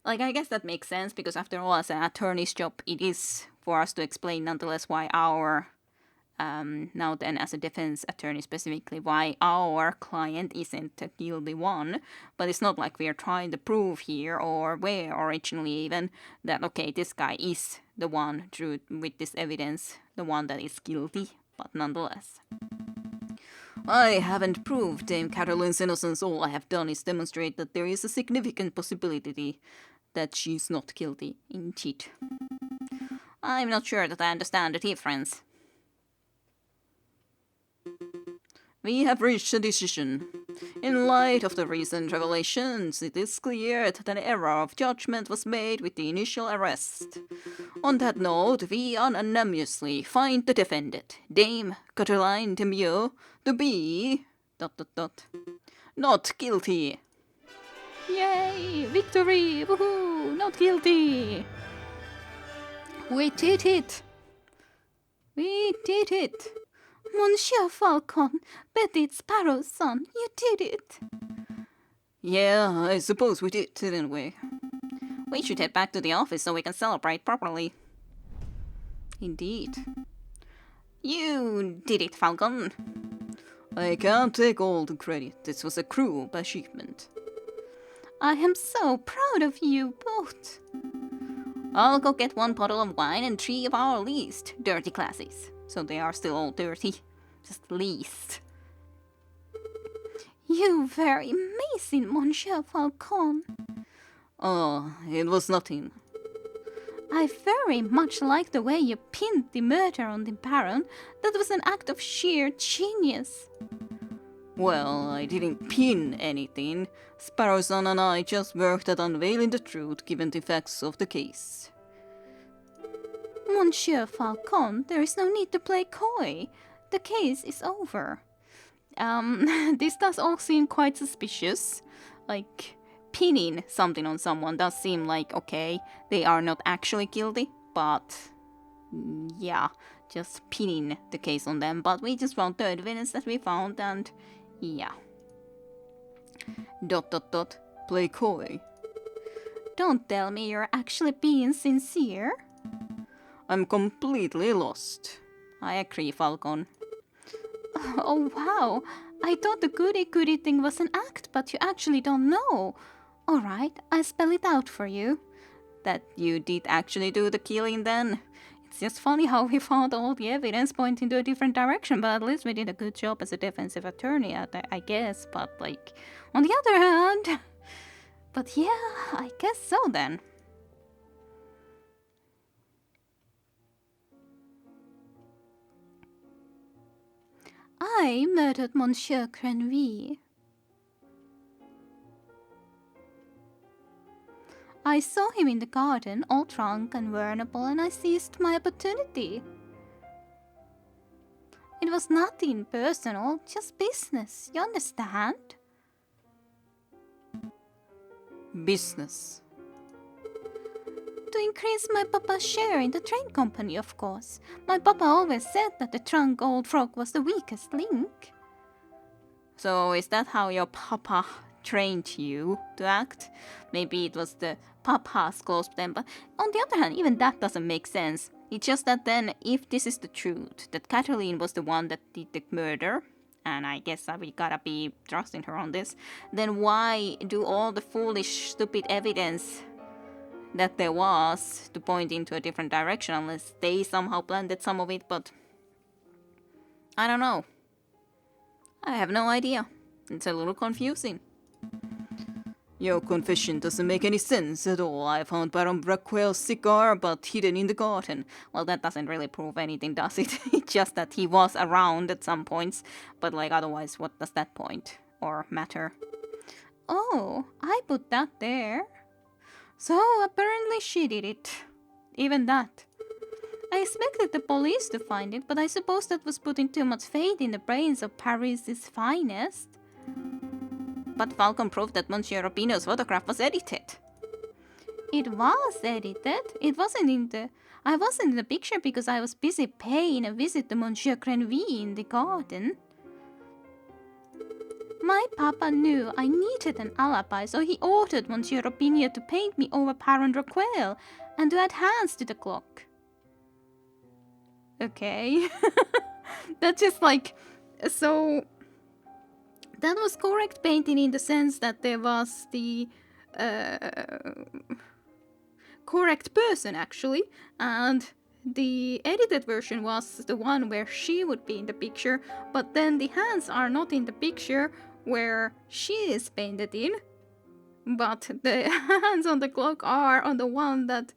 Like, I guess that makes sense, because after all, as an attorney's job, it is for us to explain nonetheless why our, now then as a defense attorney specifically, why our client isn't a guilty one. But it's not like we are trying to prove here, or were originally even, that okay, this guy is the one through with this evidence, the one that is guilty, but nonetheless. I haven't proved Dame Caroline's innocence. All I have done is demonstrate that there is a significant possibility that she's not guilty, indeed. I'm not sure that I understand the difference. We have reached a decision. In light of the recent revelations, it is clear that an error of judgment was made with the initial arrest. On that note, we unanimously find the defendant, Dame Caroline Demure, to be... not guilty. Yay! Victory! Woohoo! Not guilty! We did it! We did it! Monsieur Falcon, Betty Sparrow's son, you did it! Yeah, I suppose we didn't we? We should head back to the office so we can celebrate properly. Indeed. You did it, Falcon. I can't take all the credit. This was a cruel achievement. I am so proud of you both. I'll go get 1 bottle of wine and 3 of our least dirty glasses. So they are still all dirty. Just least. You were amazing, Monsieur Falcon. Oh, it was nothing. I very much like the way you pinned the murder on the Baron. That was an act of sheer genius. Well, I didn't pin anything. Sparrowson and I just worked at unveiling the truth given the facts of the case. Monsieur Falcon, there is no need to play coy. The case is over. This does all seem quite suspicious. Like, pinning something on someone does seem like, okay, they are not actually guilty, but yeah, just pinning the case on them. But we just found the evidence that we found, and yeah. ... Play coy. Don't tell me you're actually being sincere. I'm completely lost. I agree, Falcon. Oh wow, I thought the goody-goody thing was an act, but you actually don't know. Alright, I'll spell it out for you. That you did actually do the killing then? It's just funny how we found all the evidence pointing to a different direction, but at least we did a good job as a defensive attorney, I guess. But like, on the other hand... But yeah, I guess so then. I murdered Monsieur Crenville. I saw him in the garden, all drunk and vulnerable, and I seized my opportunity. It was nothing personal, just business, you understand? Business. To increase my papa's share in the train company, of course. My papa always said that the drunk old frog was the weakest link. So is that how your papa trained you to act. Maybe it was the papas close to them, but on the other hand, even that doesn't make sense. It's just that then, if this is the truth, that Kathleen was the one that did the murder, and I guess we gotta be trusting her on this, then why do all the foolish, stupid evidence that there was to point into a different direction, unless they somehow blended some of it, but I don't know. I have no idea. It's a little confusing. Your confession doesn't make any sense at all. I found Baron Brackwell's cigar, but hidden in the garden. Well, that doesn't really prove anything, does it? It's just that he was around at some points, but like otherwise, what does that point or matter? Oh, I put that there. So apparently she did it. Even that. I expected the police to find it, but I suppose that was putting too much faith in the brains of Paris's finest. But Falcon proved that Monsieur Rubino's photograph was edited. It was edited. It wasn't in the... I wasn't in the picture because I was busy paying a visit to Monsieur Grenville in the garden. My papa knew I needed an alibi, so he ordered Monsieur Rubino to paint me over Baron Rockwell and to add hands to the clock. Okay. That's just like... So... That was correct painting in the sense that there was the correct person, actually. And the edited version was the one where she would be in the picture, but then the hands are not in the picture where she is painted in. But the hands on the clock are on the one that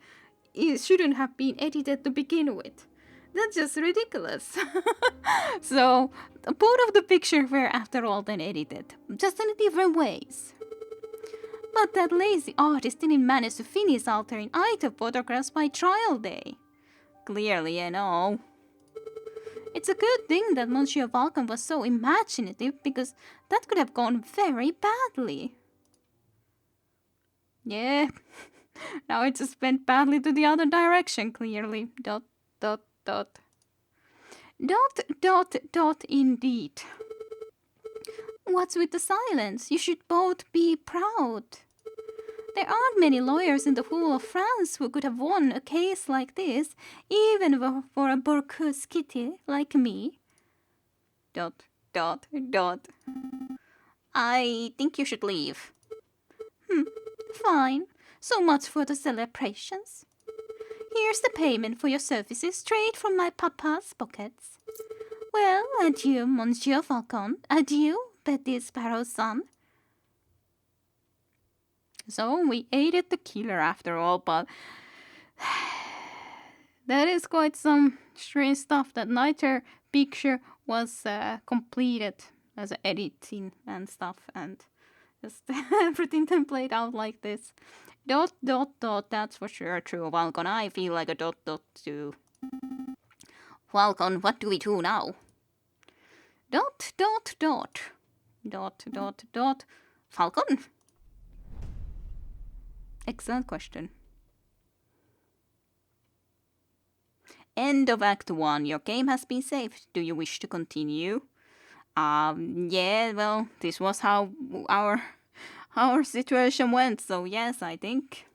shouldn't have been edited to begin with. That's just ridiculous. So, both of the pictures were after all then edited, just in different ways. But that lazy artist didn't manage to finish altering either photographs by trial day. Clearly, I know. It's a good thing that Monsieur Falcon was so imaginative, because that could have gone very badly. Yeah, now it just went badly to the other direction, clearly. Dot, dot, dot. Dot, dot, dot, indeed. What's with the silence? You should both be proud. There aren't many lawyers in the whole of France who could have won a case like this, even for a Bourgeois kitty like me. Dot, dot, dot. I think you should leave. Fine. So much for the celebrations. Here's the payment for your services straight from my papa's pockets. Well, adieu, Monsieur Falcon. Adieu, Betty Sparrow's son. So we aided the killer after all, but that is quite some strange stuff that neither picture was completed as editing and stuff, and just everything then played out like this. Dot, dot, dot, that's for sure true, Falcon. I feel like a dot, dot, too. Falcon, what do we do now? Dot, dot, dot. Dot, dot, dot. Falcon? Excellent question. End of Act 1. Your game has been saved. Do you wish to continue? Yeah, well, this was how our situation went, so yes, I think